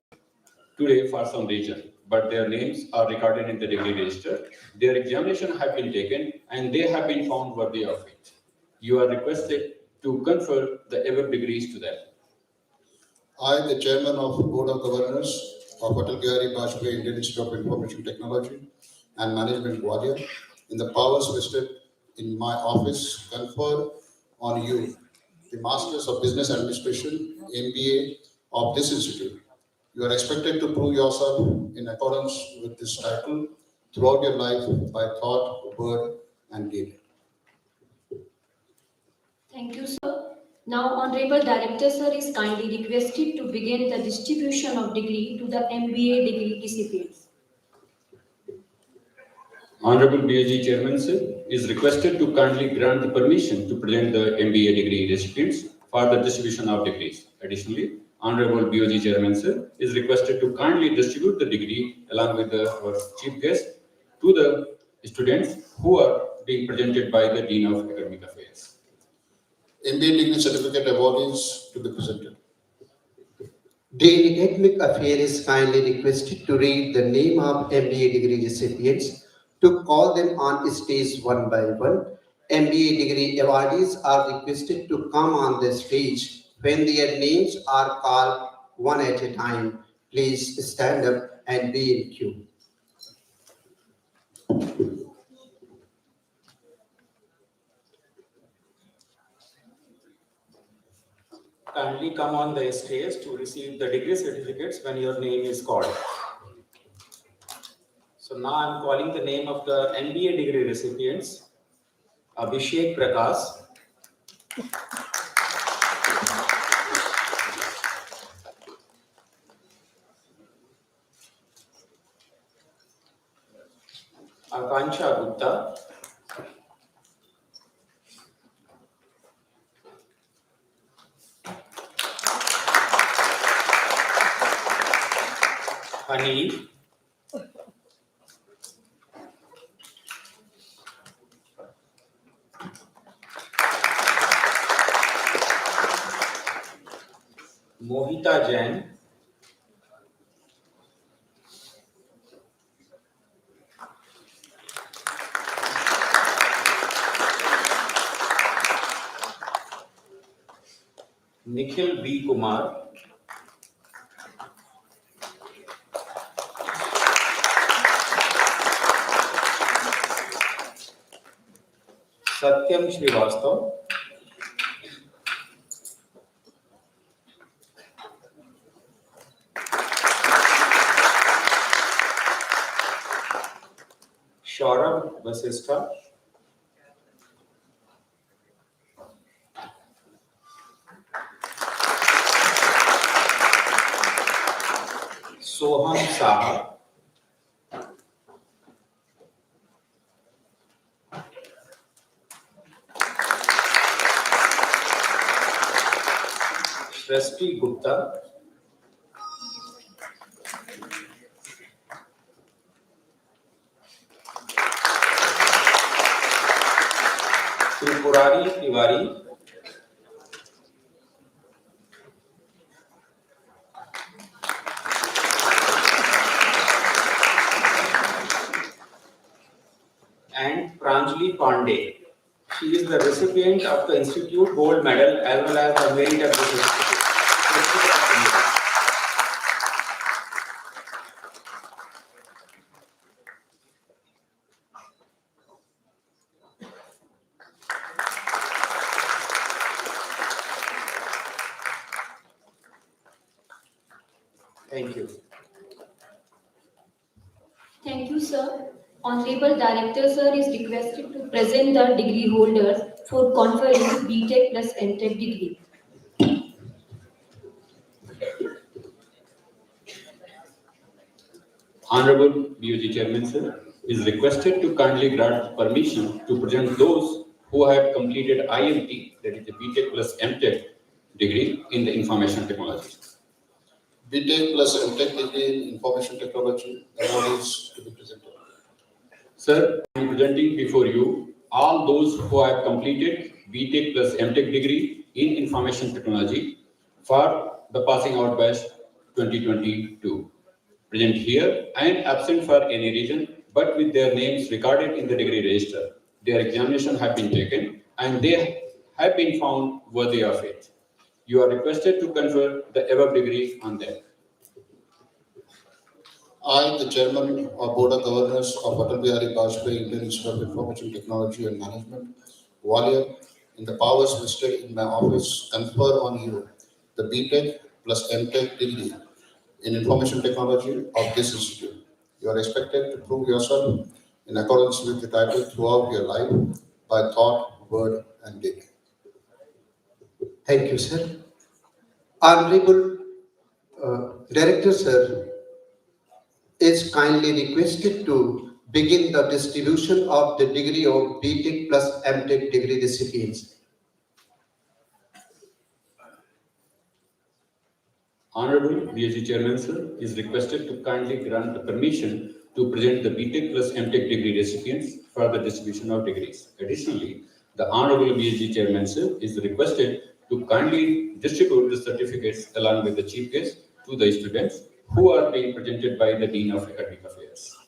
today for some reason, but their names are recorded in the degree register. Their examination have been taken and they have been found worthy of it. You are requested to confer the above degrees to them. I, the Chairman of the Board of Governors of Atal Bihari Vajpayee Indian Institute of Information Technology and Management, Gwalior, in the powers vested in my office confer on you the Masters of Business Administration, MBA of this institute. You are expected to prove yourself in accordance with this title throughout your life by thought, word, and deed. Thank you, sir. Now, Honorable Director, sir, is kindly requested to begin the distribution of degree to the MBA degree recipients. Honorable BOG Chairman sir is requested to kindly grant the permission to present the MBA degree recipients for the distribution of degrees. Additionally, Honorable BOG Chairman sir is requested to kindly distribute the degree along with our chief guest to the students who are being presented by the Dean of Academic Affairs. MBA degree certificate awardees to be presented. Dean Academic Affairs is kindly requested to read the name of MBA degree recipients, to call them on stage one by one. MBA degree awardees are requested to come on the stage when their names are called one at a time. Please stand up and be in queue. Kindly come on the stage to receive the degree certificates when your name is called. So now I'm calling the name of the MBA degree recipients. Abhishek Prakash, Akansha Gupta, Hanif, Mohita Jain, Nikhil B. Kumar, Satyam Srivastav, Saurabh Vasistha, Soham Saha, Shresti Gupta, Tripurari Tiwari, and Pranjali Pandey. She is the recipient of the Institute Gold Medal as well as the Merit Appreciation. Thank you. Thank you, sir. Honorable Director, sir, is requested to present the degree holders for conferring BTech plus MTech degree. Honorable BOG Chairman sir is requested to kindly grant permission to present those who have completed IMT, that is the BTech plus MTech degree in the information technology. BTech plus MTech degree in information technology awardees to be presented. Sir, I am presenting before you all those who have completed BTech plus MTech degree in information technology for the passing out batch 2022. Present here and absent for any reason, but with their names recorded in the degree register. Their examination have been taken and they have been found worthy of it. You are requested to confer the above degree on them. I, the Chairman of Board of Governors of Atal Bihari Vajpayee Indian Institute of Information Technology and Management, Gwalior, in the powers vested in my office, confer on you the B.Tech plus M.Tech degree in Information Technology of this institute. You are expected to prove yourself in accordance with the title throughout your life by thought, word, and deed. Thank you, sir. Honorable Director, sir, is kindly requested to begin the distribution of the degree of B.Tech plus M.Tech degree recipients. Honorable BSc Chairman Sir is requested to kindly grant the permission to present the BTech plus MTech degree recipients for the distribution of degrees. Additionally, the Honorable BSc Chairman Sir is requested to kindly distribute the certificates along with the chief guest to the students who are being presented by the Dean of Academic Affairs.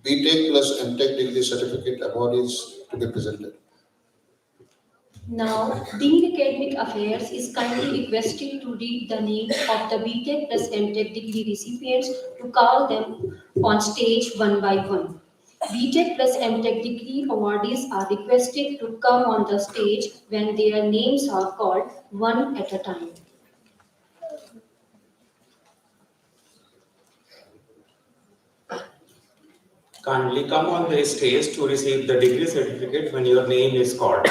B.Tech plus M.Tech degree certificate award is to be presented. Now, Dean Academic Affairs is kindly requested to read the name of the BTech plus MTech degree recipients to call them on stage one by one. BTech plus MTech degree awardees are requested to come on the stage when their names are called one at a time. Kindly come on the stage to receive the degree certificate when your name is called.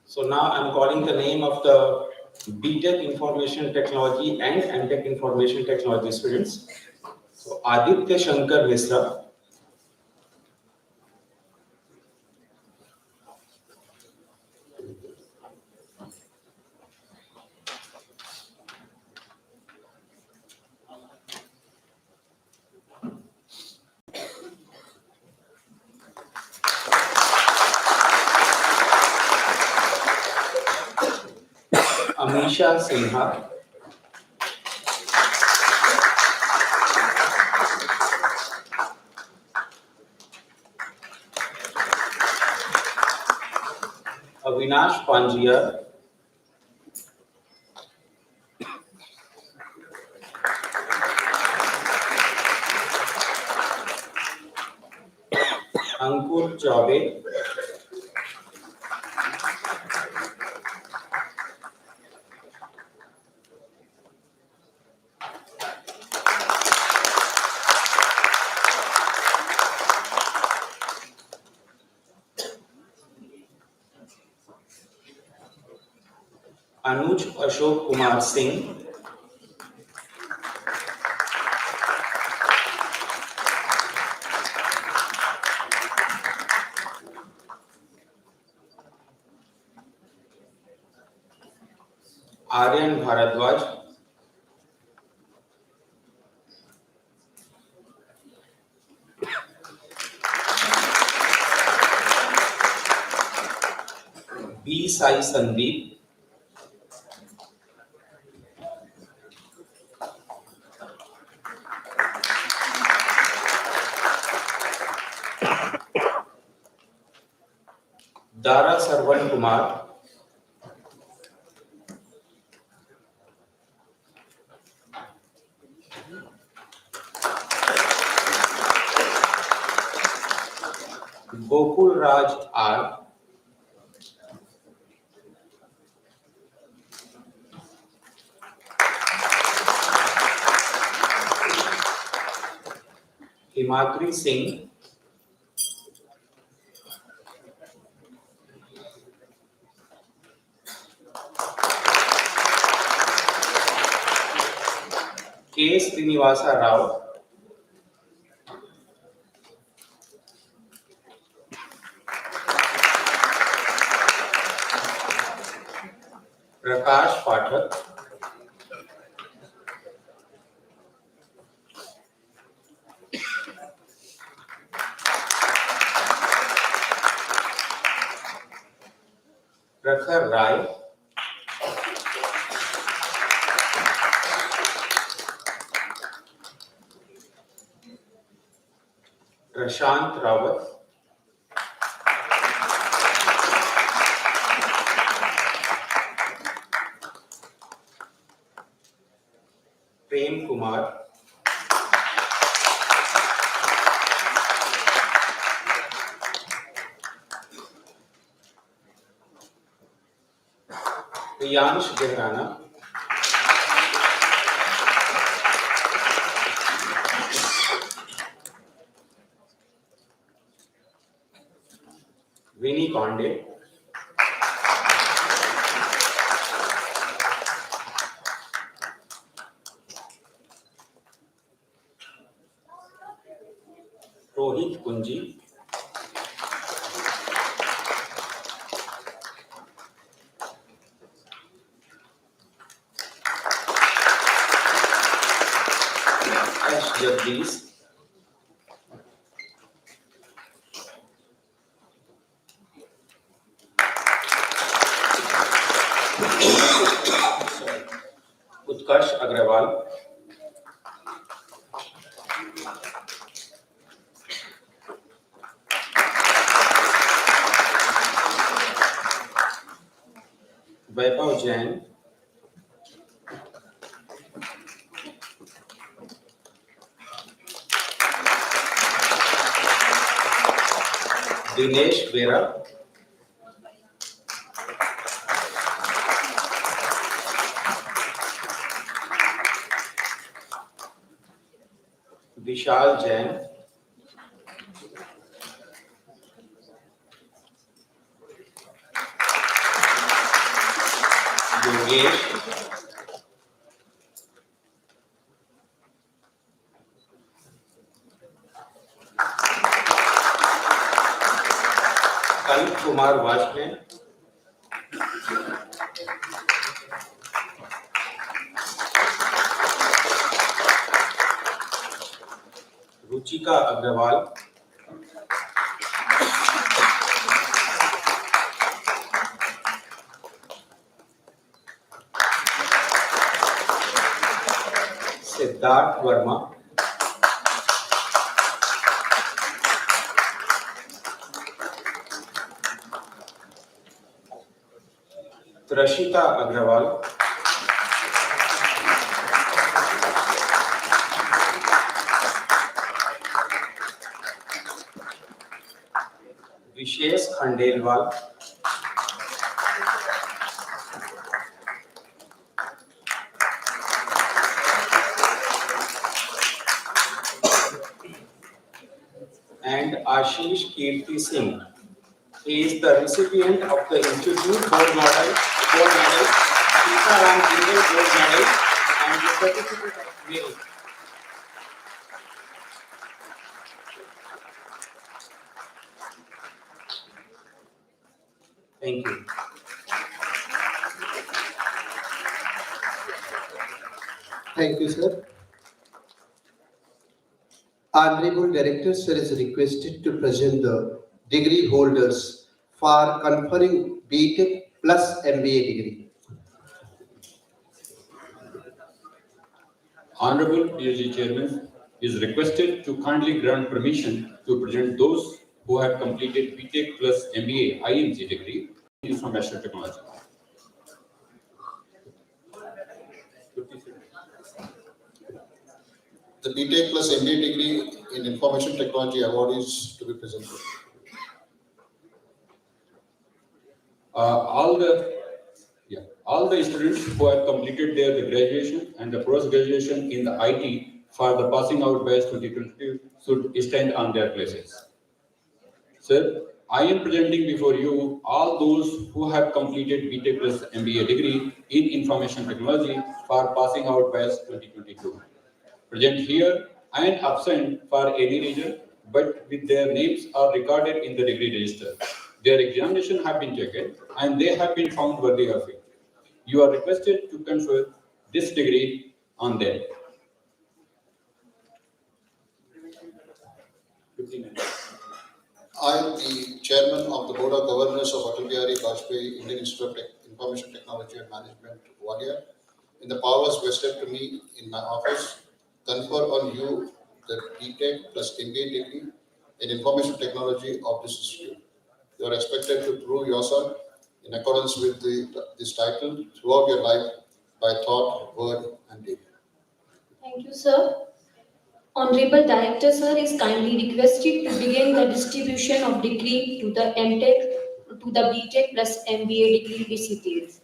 So now I'm calling the name of the BTech Information Technology and MTech Information Technology students. So Aditya Shankar Misra, Amisha Sinha, Avinash Panjia, Ankur Chaube, Anuj Ashok Kumar Singh, Aryan Bharadwaj, B. Sai Sandeep, Dara Sarvan Kumar, Gokul Raj R, Himatri Singh, K. Srinivasa Rao, Prakash Pathak, Prakhar Rai, Prashant Rawat, Prem Kumar, Priyansh Gehrana, Vinny Pandey, Rohit Kunji, Ash Jagdish, Utkarsh Agrawal, Vaibhav Jain, Dinesh Vera, Vishal Jain, Yogesh, Kumar Vashne, Ruchika Agrawal, Siddharth Verma, Trashita Agrawal, Vishesh Khandelwal, and Ashish Kirti Singh. He is the recipient of the Institute Gold Medal, Sitaram Jindal Gold Medal, and the Certificate of Merit. Thank you. Thank you, sir. Honorable Director, sir, is requested to present the degree holders for conferring BTech plus MBA degree. Honorable PhD Chairman is requested to kindly grant permission to present those who have completed BTech plus MBA IMG degree in Information Technology. The BTech plus MBA degree in Information Technology award is to be presented. All the students who have completed their graduation and the post-graduation in the IT for the passing out batch 2022 should stand on their places. Sir, I am presenting before you all those who have completed BTech plus MBA degree in Information Technology for passing out batch 2022. Present here and absent for any reason, but with their names are recorded in the degree register. Their examination have been taken and they have been found worthy of it. You are requested to confer this degree on them. 15 minutes. I, the Chairman of the Board of Governors of Atal Bihari Vajpayee Indian Institute of Information Technology and Management, Gwalior, in the powers vested to me in my office, confer on you the BTech plus MBA degree in Information Technology of this institute. You are expected to prove yourself in accordance with this title throughout your life by thought, word, and deed. Thank you, sir. Honorable Director, sir, is kindly requested to begin the distribution of degree to the BTech plus MBA degree recipients.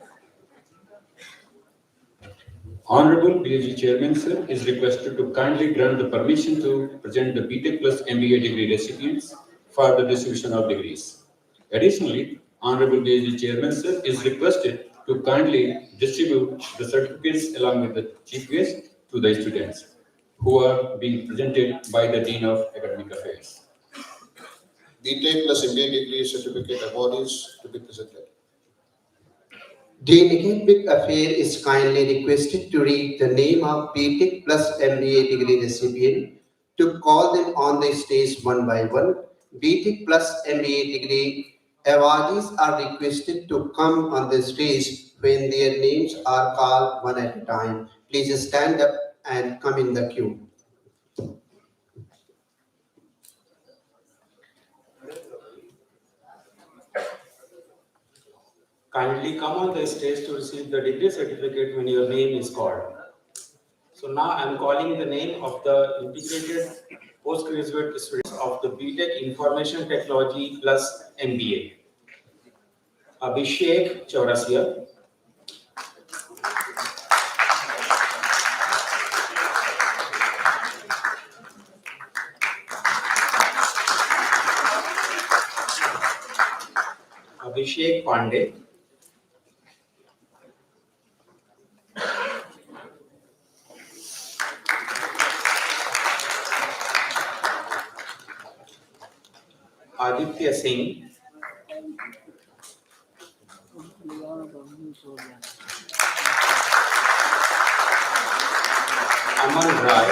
Honorable BSG Chairman sir is requested to kindly grant the permission to present the BTech plus MBA degree recipients for the distribution of degrees. Additionally, Honorable BSG Chairman sir is requested to kindly distribute the certificates along with the chief guest to the students who are being presented by the Dean of Academic Affairs. BTech plus MBA degree certificate award is to be presented. Dean Academic Affairs is kindly requested to read the name of BTech plus MBA degree recipient, to call them on the stage one by one. BTech plus MBA degree awardees are requested to come on the stage when their names are called one at a time. Please stand up and come in the queue. Kindly come on the stage to receive the degree certificate when your name is called. So now I am calling the name of the integrated postgraduate students of the BTech Information Technology plus MBA. Abhishek Chaurasia, Abhishek Pandey, Aditya Singh, Aman Rai,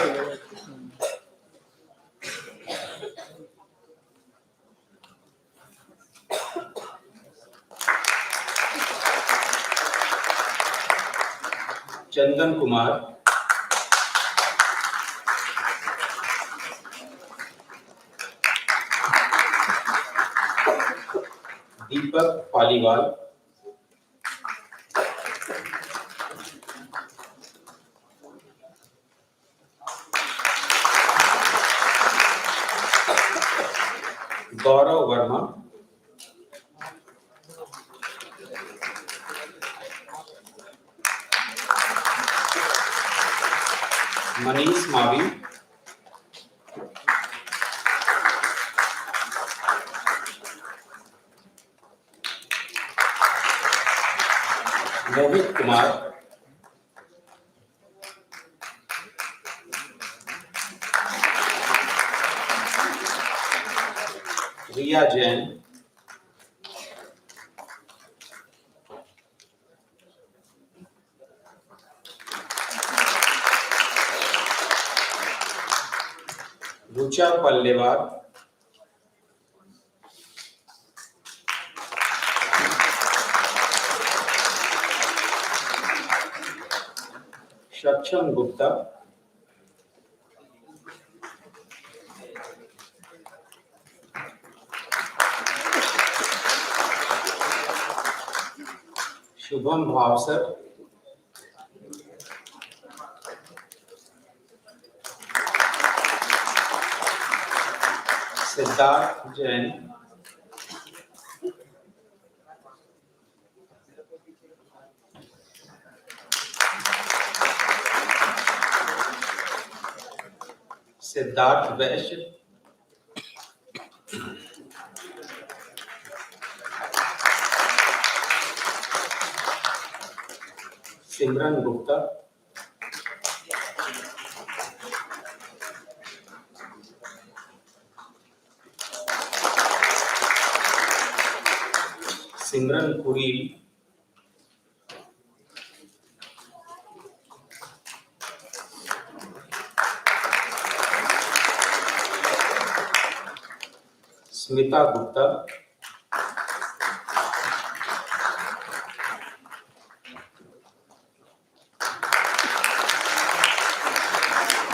Chandan Kumar, Deepak Paliwal, Gaurav Verma, Manish Mavi, Mohit Kumar, Riya Jain, Rucha Pallewar, Shaksham Gupta, Shubham Bhavsar, Siddharth Jain, Siddharth Vaishya, Simran Gupta, Simran Puri, Smita Gupta,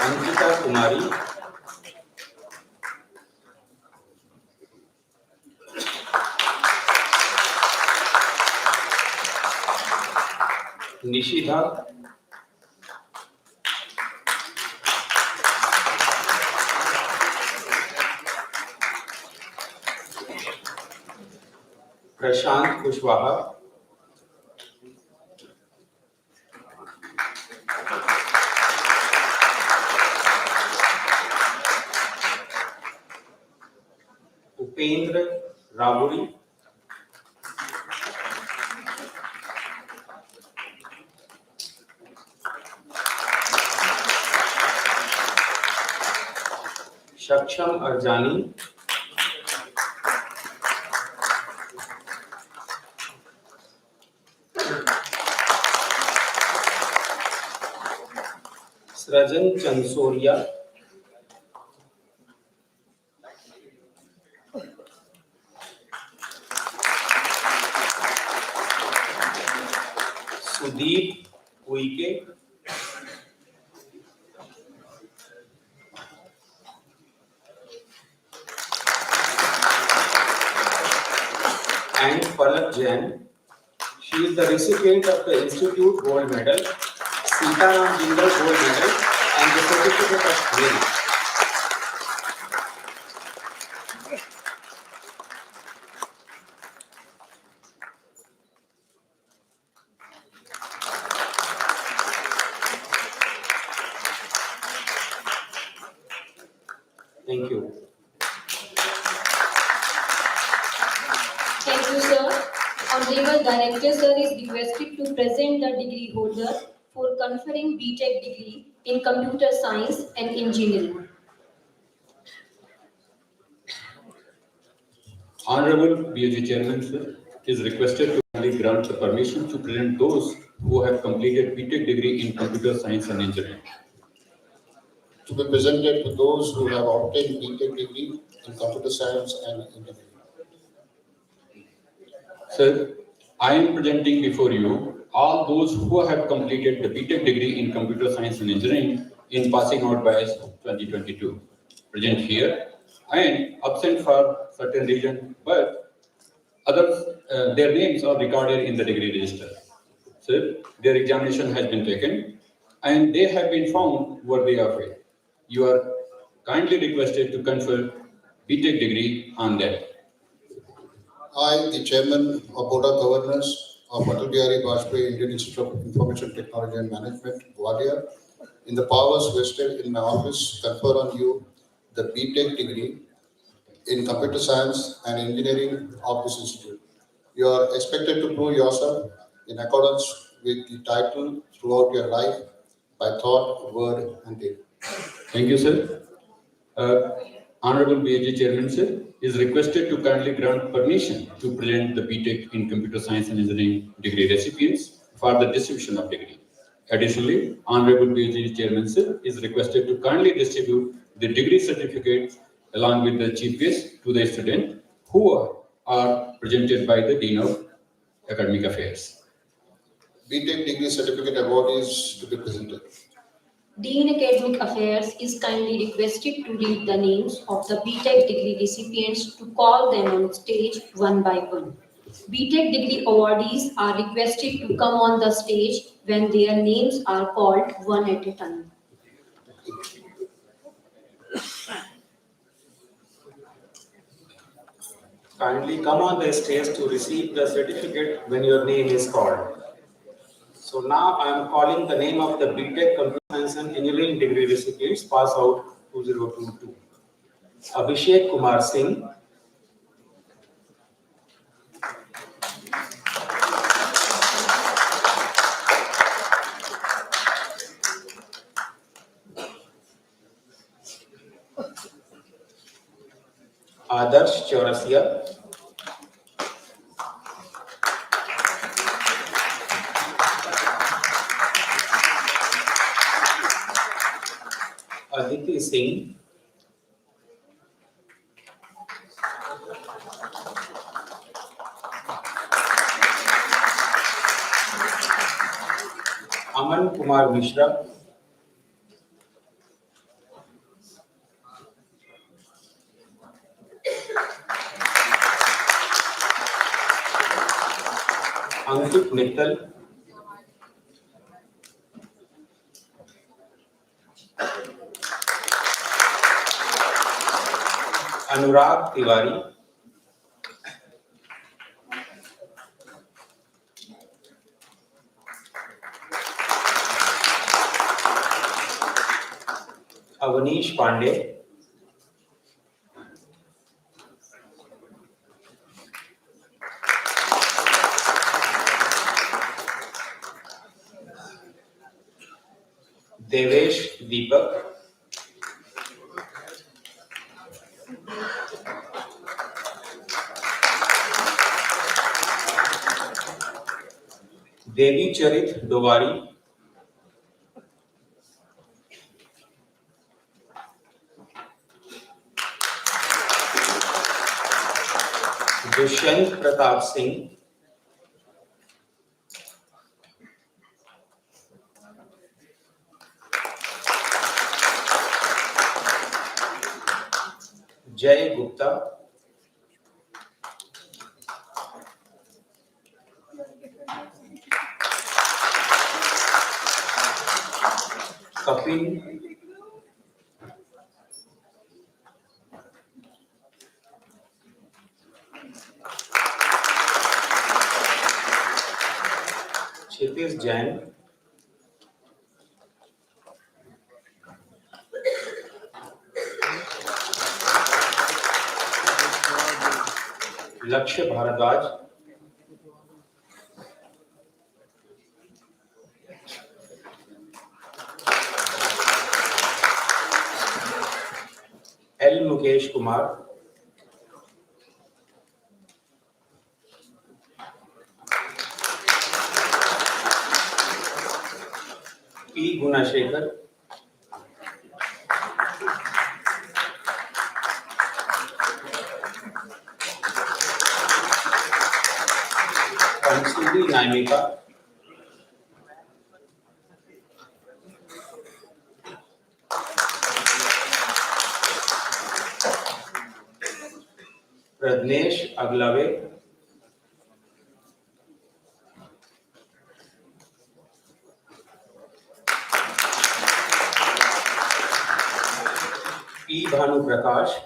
Ankita Kumari, Nishida, Prashant Kushwaha, Upendra Raburi, Shaksham Arjani, Srajan Chansoria, Sudeep Uike, and Palak Jain. She is the recipient of the Institute Gold Medal, Sitaram Jindal Gold Medal, and the Certificate of Merit. Thank you. Thank you, sir. Honorable Director, sir, is requested to present the degree holder for conferring BTech degree in Computer Science and Engineering. Honorable BOG Chairman, sir, is requested to kindly grant the permission to present those who have completed BTech degree in Computer Science and Engineering. To be presented to those who have obtained BTech degree in computer science and engineering. Sir, I am presenting before you all those who have completed the BTech degree in Computer Science and Engineering in passing out batch 2022. Present here and absent for certain reason, but others, their names are recorded in the degree register. Sir, their examination has been taken and they have been found worthy of it. You are kindly requested to confer BTech degree on them. I, the Chairman of Board of Governors of Atal Bihari Vajpayee Indian Institute of Information Technology and Management, Gwalior, in the powers vested in my office, confer on you the BTech degree in Computer Science and Engineering of this institute. You are expected to prove yourself in accordance with the title throughout your life by thought, word, and deed. Thank you, sir. Honorable BAG Chairman, sir, is requested to kindly grant permission to present the BTech in Computer Science and Engineering degree recipients for the distribution of degree. Additionally, Honorable BAG Chairman, sir, is requested to kindly distribute the degree certificates along with the chief guest to the student who are presented by the Dean of Academic Affairs. BTech degree certificate award is to be presented. Dean Academic Affairs is kindly requested to read the names of the BTech degree recipients to call them on stage one by one. BTech degree awardees are requested to come on the stage when their names are called one at a time. Kindly come on the stage to receive the certificate when your name is called. So now I am calling the name of the BTech Computer Science and Engineering degree recipients pass out 2022. Abhishek Kumar Singh, Adarsh Chaurasia, Aditi Singh, Aman Kumar Mishra, Ankit Mittal, Anurag Tiwari, Avanish Pandey, Devesh दीपक, देवी चरित डोवारी, दुष्यंत प्रताप सिंह, जय Gupta, Kapil, Kshitij Jain, Lakshya Bhardwaj, L Mukesh Kumar, P Gunashekar, Kansuli Naimika, Pragnesh Agalave, P Bhanu Prakash,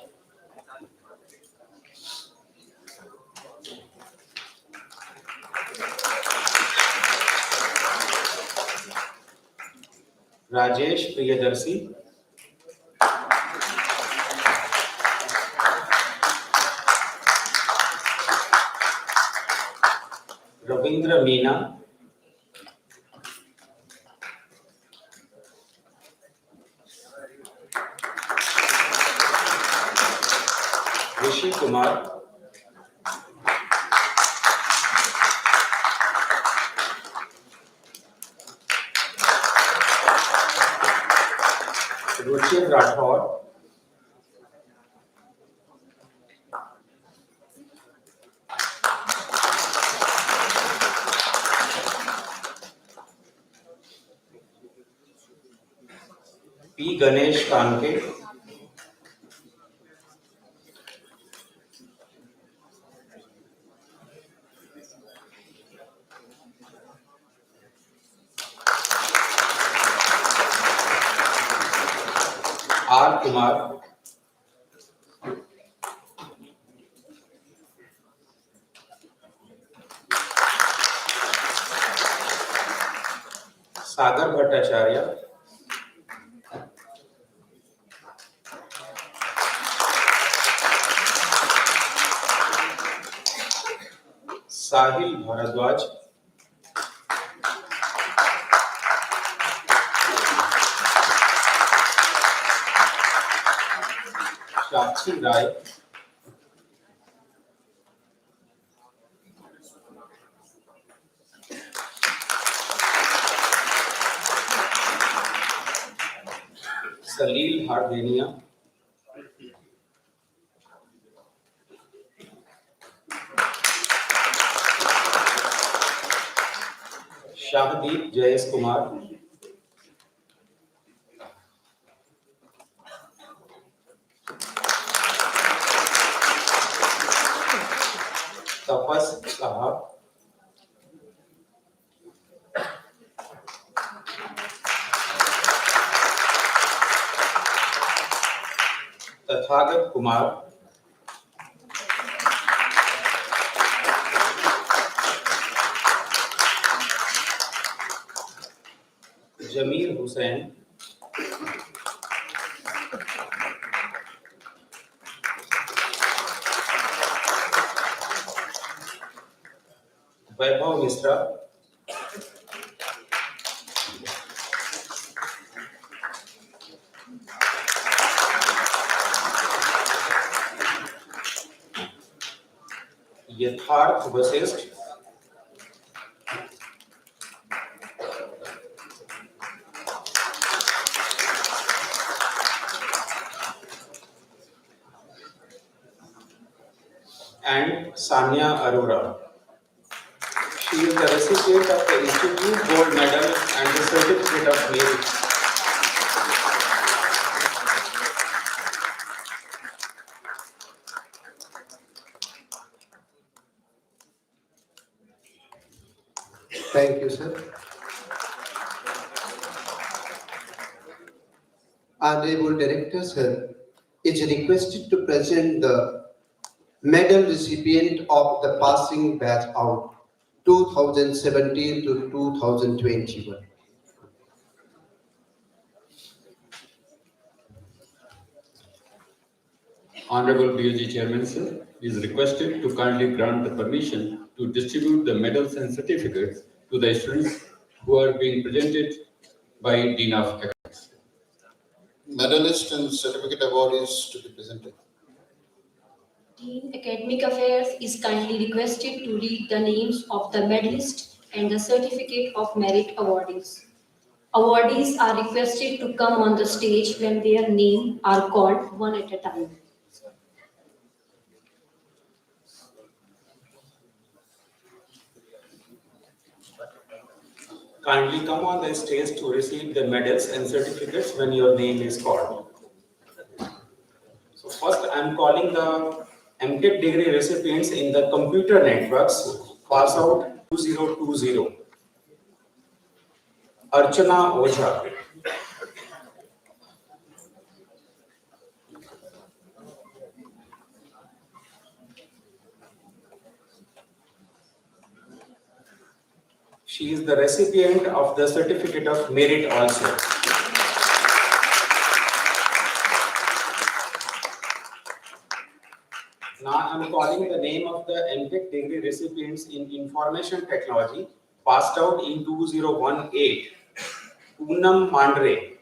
Rajesh Priyadarshi, Ravindra Meena, Rishi Kumar, Ruchir Rathore, P Ganesh Kanke, R Kumar, Sagar Bhattacharya, Sahil Bhardwaj, Sakshi Rai, Salil Hardenia, Shahdeep Jayesh Kumar, Tapas Sahab, Tathagat Kumar, जमीर हुसैन, वैभव मिश्रा, यथार्थ Vashishtha, and Sanya Arora. She is the recipient of the Institute Gold Medal and the Certificate of Merit. Thank you, sir. Honorable Director, sir, is requested to present the medal recipient of the passing batch out 2017 to 2021. Honorable BOG Chairman, sir, is requested to kindly grant the permission to distribute the medals and certificates to the students who are being presented by Dean of Academics. Medalist and certificate awardees to be presented. Dean Academic Affairs is kindly requested to read the names of the medalist and the Certificate of Merit awardees. Awardees are requested to come on the stage when their names are called one at a time. Kindly come on the stage to receive the medals and certificates when your name is called. So first I am calling the MTech degree recipients in the computer networks, pass out 2020. Archana Ojha. She is the recipient of the Certificate of Merit also. Now I am calling the name of the MTech degree recipients in Information Technology, passed out in 2018. Poonam Mandre.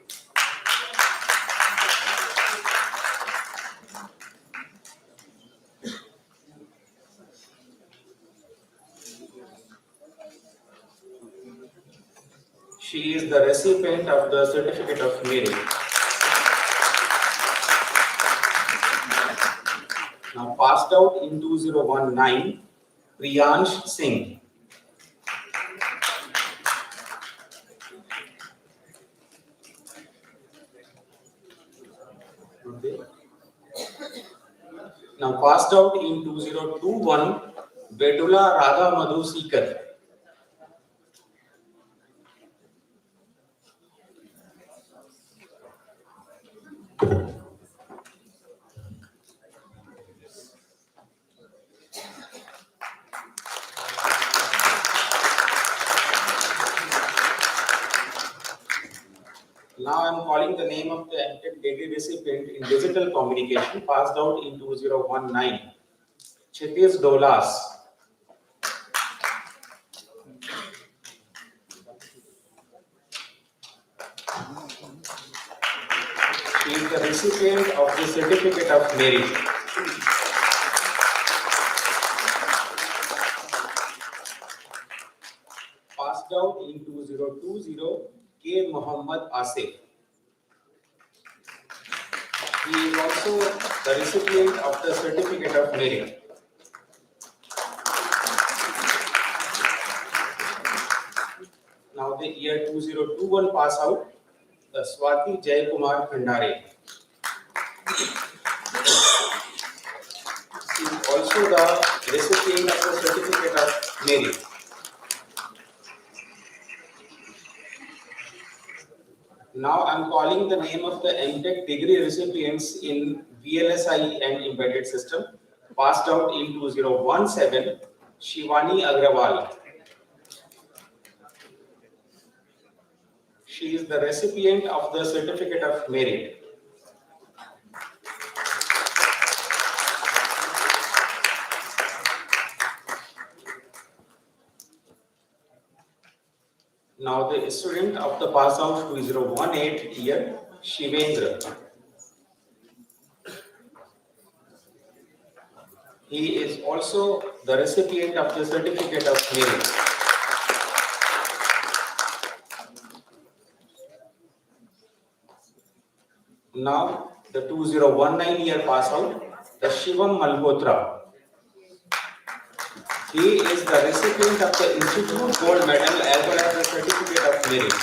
She is the recipient of the Certificate of Merit. Now passed out in 2019, Priyansh Singh. Now passed out in 2021, Vedula Radha Madhu Sikar. Now I am calling the name of the MTech degree recipient in digital communication, passed out in 2019, Chitish Dolas. She is the recipient of the Certificate of Merit. Passed out in 2020, K. Muhammad Asif. He is also the recipient of the Certificate of Merit. Now the year 2021 pass out, the Swati Jay Kumar Khandare. He is also the recipient of the Certificate of Merit. Now I am calling the name of the MTech degree recipients in VLSI and Embedded System, passed out in 2017, Shivani Agrawal. She is the recipient of the Certificate of Merit. Now the student of the pass out 2018 year, Shivendra. He is also the recipient of the Certificate of Merit. Now, the 2019 year pass out, the Shivam Malhotra. He is the recipient of the Institute Gold Medal as well as the Certificate of Merit.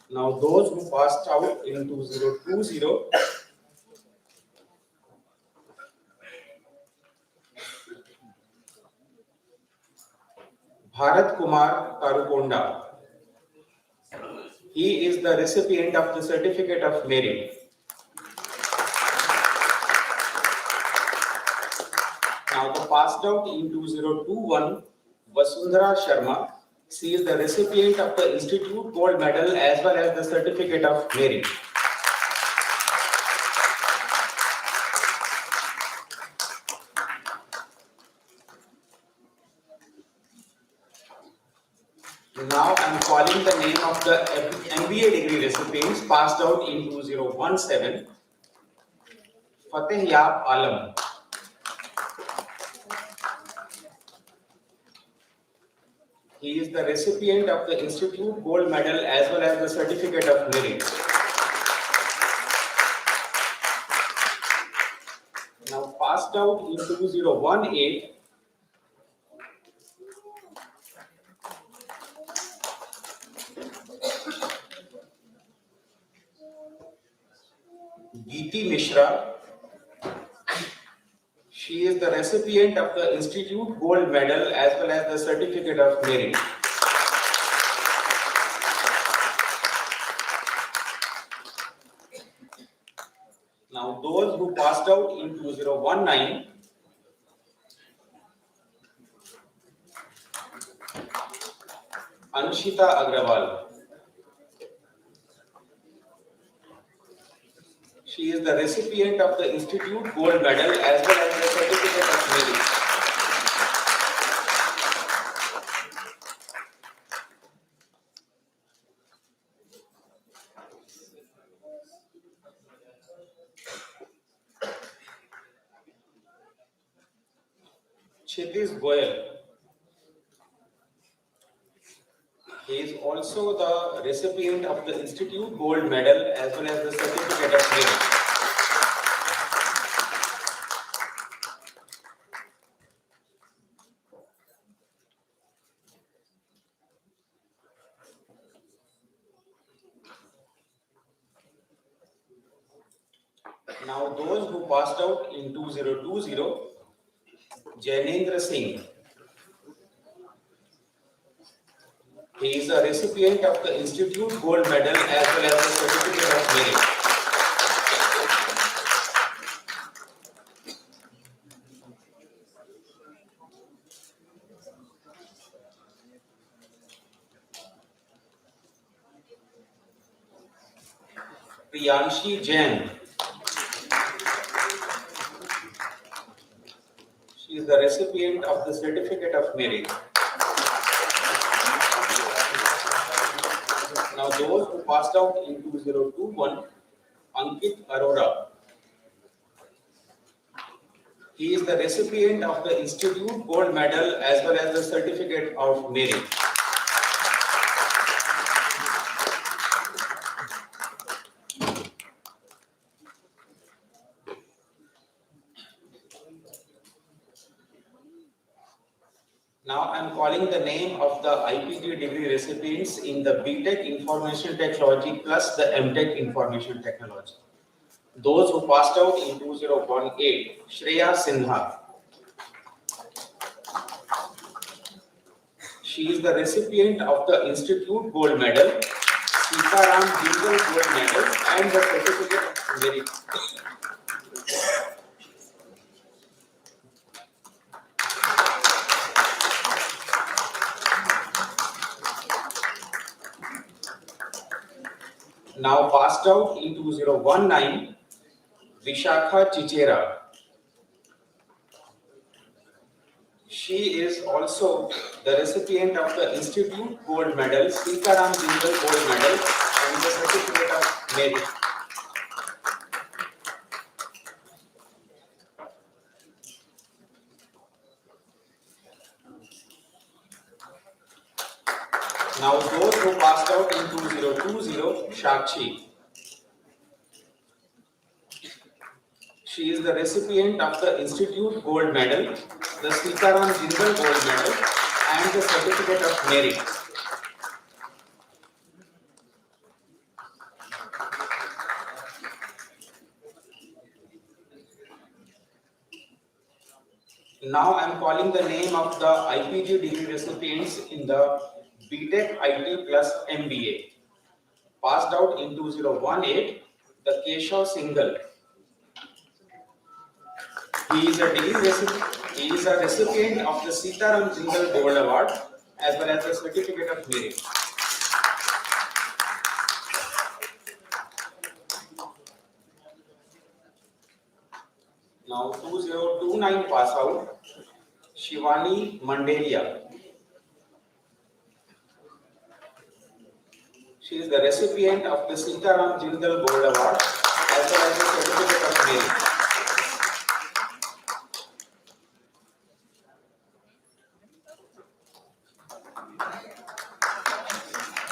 Now, those who passed out in 2020, Bharat Kumar Karukonda. He is the recipient of the Certificate of Merit. Now, the passed out in 2021, Vasundhara Sharma. She is the recipient of the Institute Gold Medal as well as the Certificate of Merit. Now I am calling the name of the MBA degree recipients passed out in 2017. Fateh Yab Alam. He is the recipient of the Institute Gold Medal as well as the Certificate of Merit. Now passed out in 2018. Geeti Mishra. She is the recipient of the Institute Gold Medal as well as the Certificate of Merit. Now, those who passed out in 2019, Anshita Agrawal. She is the recipient of the Institute Gold Medal as well as the Certificate of Merit. Chidis Goyal. He is also the recipient of the Institute Gold Medal as well as the Certificate of Merit. Now, those who passed out in 2020, Jainendra Singh. He is a recipient of the Institute Gold Medal as well as the Certificate of Merit. Priyanshi Jain. She is the recipient of the Certificate of Merit. Now, those who passed out in 2021, Ankit Arora. He is the recipient of the Institute Gold Medal as well as the Certificate of Merit. Now I am calling the name of the IPT degree recipients in the BTech Information Technology plus the MTech Information Technology. Those who passed out in 2018, Shreya Sinha. She is the recipient of the Institute Gold Medal, Sitaram Jindal Gold Medal and the Certificate of Merit. Now passed out in 2019, Vishakha Chichera. She is also the recipient of the Institute Gold Medal, Sitaram Jindal Gold Medal and the Certificate of Merit. Now those who passed out in 2020, Shakshi. She is the recipient of the Institute Gold Medal, the Sitaram Jindal Gold Medal, and the Certificate of Merit. Now I am calling the name of the IPG degree recipients in the BTech IT plus MBA. Passed out in 2018, the Keshav Singhal. He is a recipient of the Sitaram Jindal Gold Award as well as the Certificate of Merit. Now 2029 pass out, Shivani Mandelia. She is the recipient of the Sitaram Jindal Gold Award as well as the Certificate of Merit.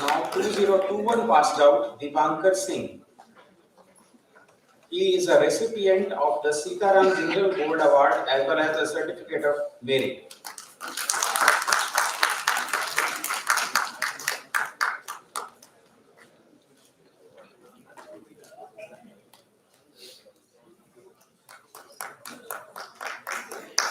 Now 2021 passed out, Dipankar Singh. He is a recipient of the Sitaram Jindal Gold Award as well as the Certificate of Merit.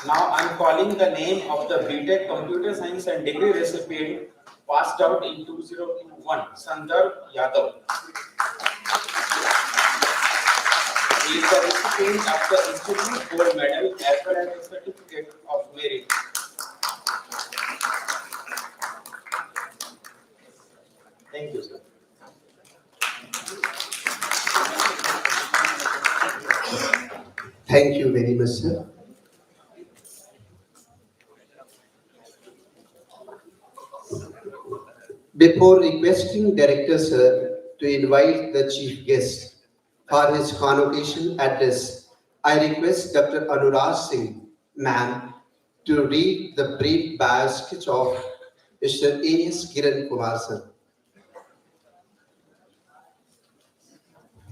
Now I am calling the name of the BTech Computer Science and Degree recipient passed out in 2021, Sandar Yadav. He is the recipient of the Institute Gold Medal as well as the Certificate of Merit. Thank you, sir. Thank you very much, sir. Before requesting Director Sir to invite the Chief Guest for his convocation address, I request Dr. Anurag Singh, ma'am, to read the brief bio sketch of Mr. A.S. Kiran Kumar, sir.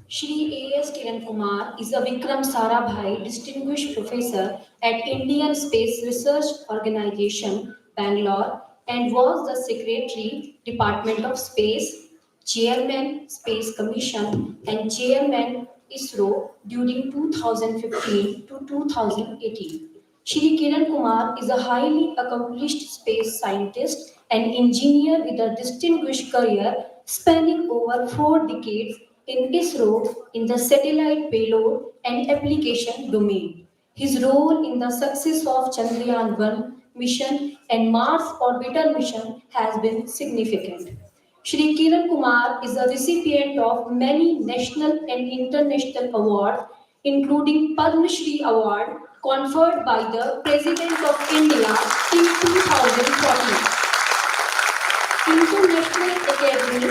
Shri A.S. Kiran Kumar is a Vikram Sarabhai Distinguished Professor at Indian Space Research Organization, Bangalore, and was the Secretary, Department of Space, Chairman, Space Commission, and Chairman, ISRO during 2015 to 2018. Shri Kiran Kumar is a highly accomplished space scientist and engineer with a distinguished career spanning over 4 decades in ISRO in the satellite payload and application domain. His role in the success of Chandrayaan-1 mission and Mars orbiter mission has been significant. Shri Kiran Kumar is a recipient of many national and international awards, including Padma Shri Award conferred by the President of India in 2014. International Academy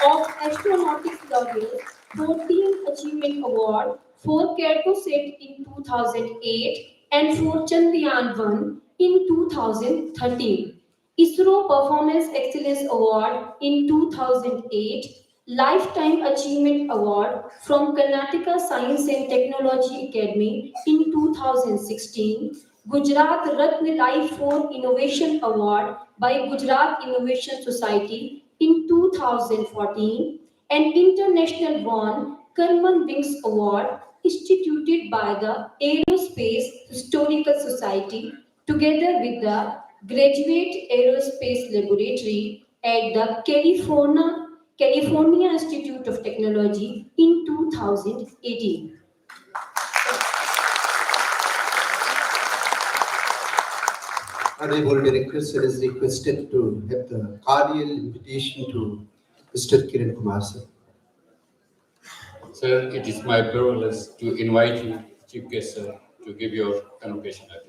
of Astronautics Laureate 14th Achievement Award for Cartosat in 2008 and for Chandrayaan-1 in 2013. ISRO Performance Excellence Award in 2008, Lifetime Achievement Award from Karnataka Science and Technology Academy in 2016, Gujarat Ratna Life for Innovation Award by Gujarat Innovation Society in 2014, and International Von Karman Wings Award instituted by the Aerospace Historical Society together with the Graduate Aerospace Laboratory at the California Institute of Technology in 2018. Honorable Director Sir is requested to have the cordial invitation to Mr. Kiran Kumar, sir. Sir, it is my privilege to invite you, Chief Guest, sir, to give your convocation address.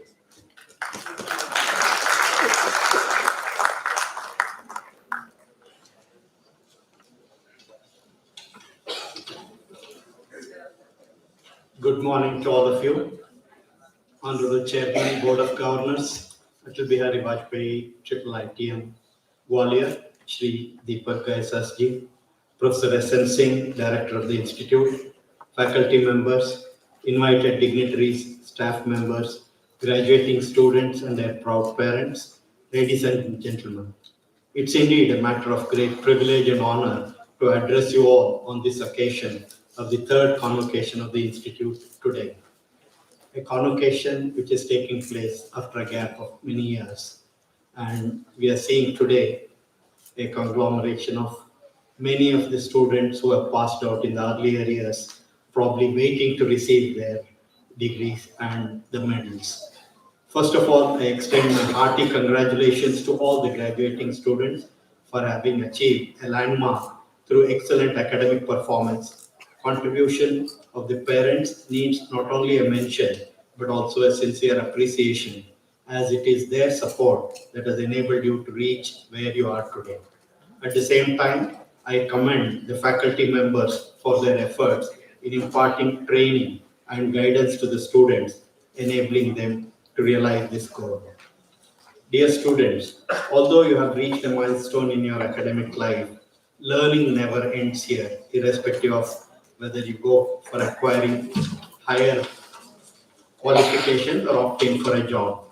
Good morning to all of you. Honorable Chairman, Board of Governors, Atal Bihari Vajpayee, IIITM, Gwalior, Shri Ji, Professor S.N. Singh, Director of the Institute, faculty members, invited dignitaries, staff members, graduating students and their proud parents, ladies and gentlemen. It's indeed a matter of great privilege and honor to address you all on this occasion of the third convocation of the Institute today. A convocation which is taking place after a gap of many years. And we are seeing today a conglomeration of many of the students who have passed out in the earlier years, probably waiting to receive their degrees and the medals. First of all, I extend my hearty congratulations to all the graduating students for having achieved a landmark through excellent academic performance. Contribution of the parents needs not only a mention, but also a sincere appreciation, as it is their support that has enabled you to reach where you are today. At the same time, I commend the faculty members for their efforts in imparting training and guidance to the students, enabling them to realize this goal. Dear students, although you have reached a milestone in your academic life, learning never ends here, irrespective of whether you go for acquiring higher qualifications or opting for a job.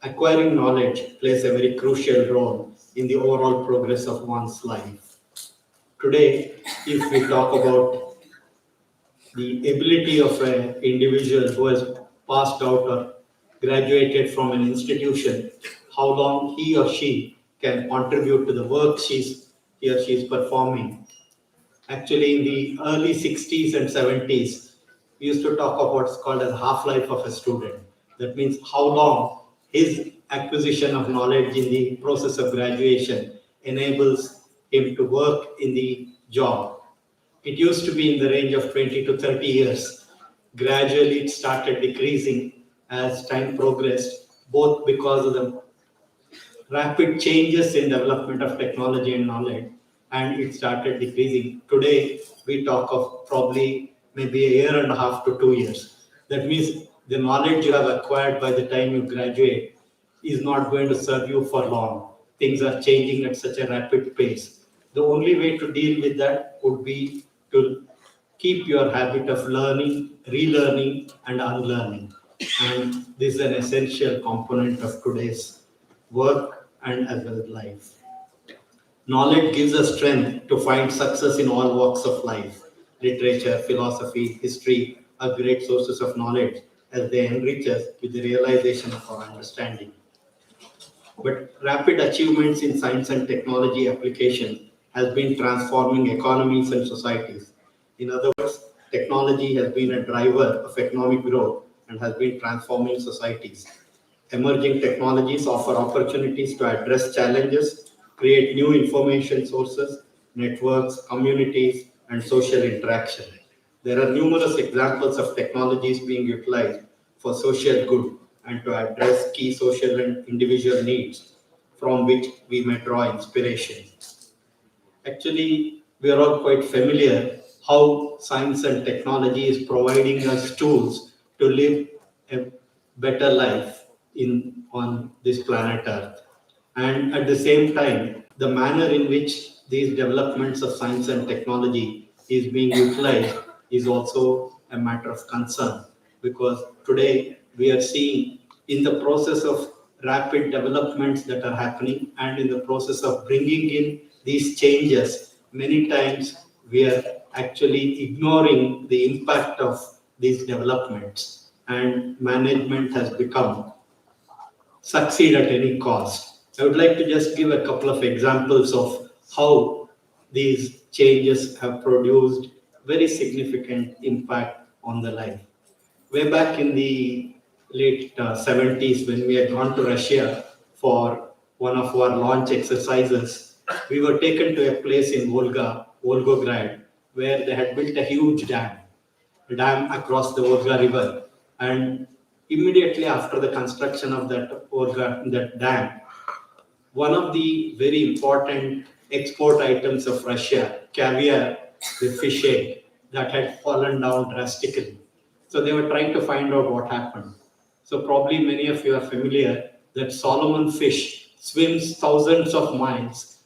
Acquiring knowledge plays a very crucial role in the overall progress of one's life. Today, if we talk about the ability of an individual who has passed out or graduated from an institution, how long he or she can contribute to the work he or she is performing. Actually, in the early 60s and 70s, we used to talk about what's called as half-life of a student. That means how long his acquisition of knowledge in the process of graduation enables him to work in the job. It used to be in the range of 20 to 30 years. Gradually, it started decreasing as time progressed, both because of the rapid changes in development of technology and knowledge, and it started decreasing. Today, we talk of probably maybe a year and a half to 2 years. That means the knowledge you have acquired by the time you graduate is not going to serve you for long. Things are changing at such a rapid pace. The only way to deal with that would be to keep your habit of learning, relearning, and unlearning. And this is an essential component of today's work and as well as life. Knowledge gives us strength to find success in all walks of life. Literature, philosophy, history are great sources of knowledge as they enrich us with the realization of our understanding. But rapid achievements in science and technology application has been transforming economies and societies. In other words, technology has been a driver of economic growth and has been transforming societies. Emerging technologies offer opportunities to address challenges, create new information sources, networks, communities, and social interaction. There are numerous examples of technologies being utilized for social good and to address key social and individual needs from which we may draw inspiration. Actually, we are all quite familiar how science and technology is providing us tools to live a better life on this planet Earth. And at the same time, the manner in which these developments of science and technology is being utilized is also a matter of concern, because today we are seeing in the process of rapid developments that are happening and in the process of bringing in these changes, many times we are actually ignoring the impact of these developments, and management has become succeed at any cost. I would like to just give a couple of examples of how these changes have produced very significant impact on the life. Way back in the late 70s, when we had gone to Russia for one of our launch exercises, we were taken to a place in Volgograd, where they had built a huge dam across the Volga River. And immediately after the construction of that dam, one of the very important export items of Russia, caviar, the fish egg, that had fallen down drastically. So they were trying to find out what happened. So probably many of you are familiar that Solomon fish swims thousands of miles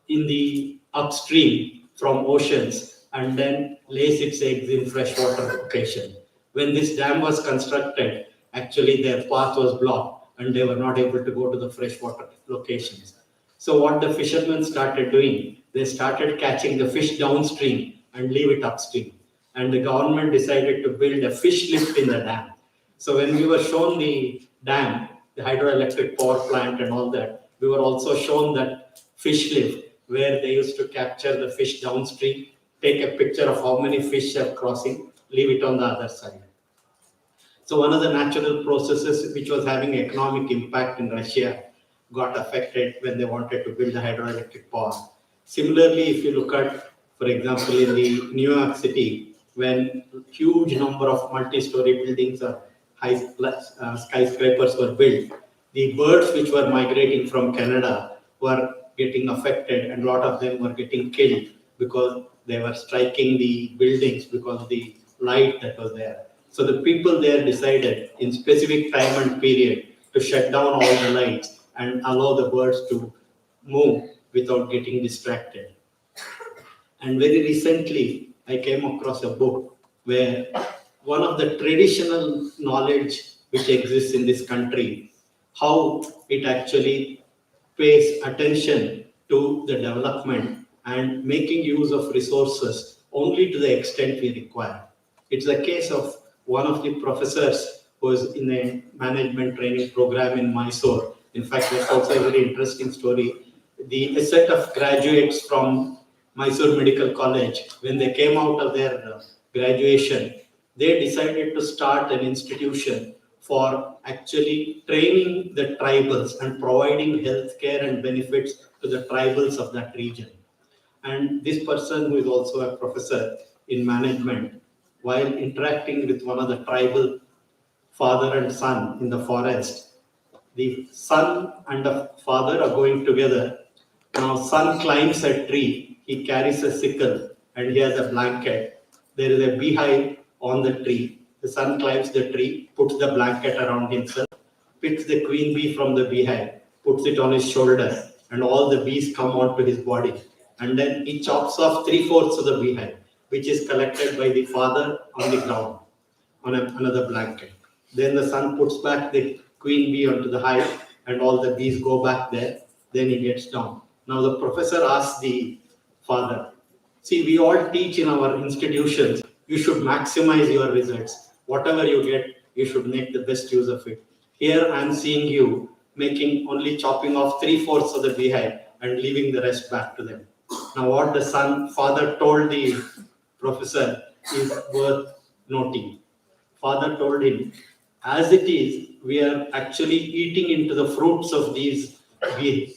in the upstream from oceans and then lays its eggs in freshwater location. When this dam was constructed, actually their path was blocked and they were not able to go to the freshwater locations. So what the fishermen started doing, they started catching the fish downstream and leave it upstream. And the government decided to build a fish lift in the dam. So when we were shown the dam, the hydroelectric power plant and all that, we were also shown that fish lift where they used to capture the fish downstream, take a picture of how many fish are crossing, leave it on the other side. So one of the natural processes which was having economic impact in Russia got affected when they wanted to build the hydroelectric power. Similarly, if you look at, for example, in the New York City, when huge number of multi-story buildings or skyscrapers were built, the birds which were migrating from Canada were getting affected and a lot of them were getting killed because they were striking the buildings because of the light that was there. So the people there decided in specific time and period to shut down all the lights and allow the birds to move without getting distracted. And very recently, I came across a book where one of the traditional knowledge which exists in this country, how it actually pays attention to the development and making use of resources only to the extent we require. It's a case of one of the professors who is in a management training program in Mysore. In fact, that's also a very interesting story. A set of graduates from Mysore Medical College, when they came out of their graduation, they decided to start an institution for actually training the tribals and providing healthcare and benefits to the tribals of that region. And this person, who is also a professor in management, while interacting with one of the tribal father and son in the forest, the son and the father are going together. Now, son climbs a tree, he carries a sickle and he has a blanket. There is a beehive on the tree. The son climbs the tree, puts the blanket around himself, picks the queen bee from the beehive, puts it on his shoulder, and all the bees come onto his body. And then he chops off 3/4 of the beehive, which is collected by the father on the ground on another blanket. Then the son puts back the queen bee onto the hive, and all the bees go back there. Then he gets down. Now the professor asks the father, see, we all teach in our institutions, you should maximize your results. Whatever you get, you should make the best use of it. Here I am seeing you making only chopping off 3/4 of the beehive and leaving the rest back to them. Now what the father told the professor is worth noting. Father told him, as it is, we are actually eating into the fruits of these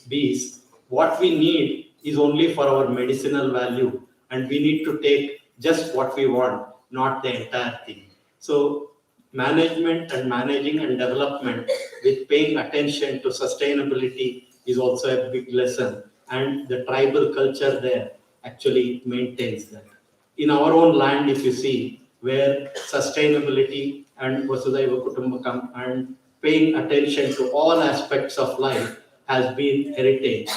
bees. What we need is only for our medicinal value, and we need to take just what we want, not the entire thing. So management and managing and development with paying attention to sustainability is also a big lesson, and the tribal culture there actually maintains that. In our own land, if you see, where sustainability and Vasudhaiva Kutumbakam and paying attention to all aspects of life has been heritage,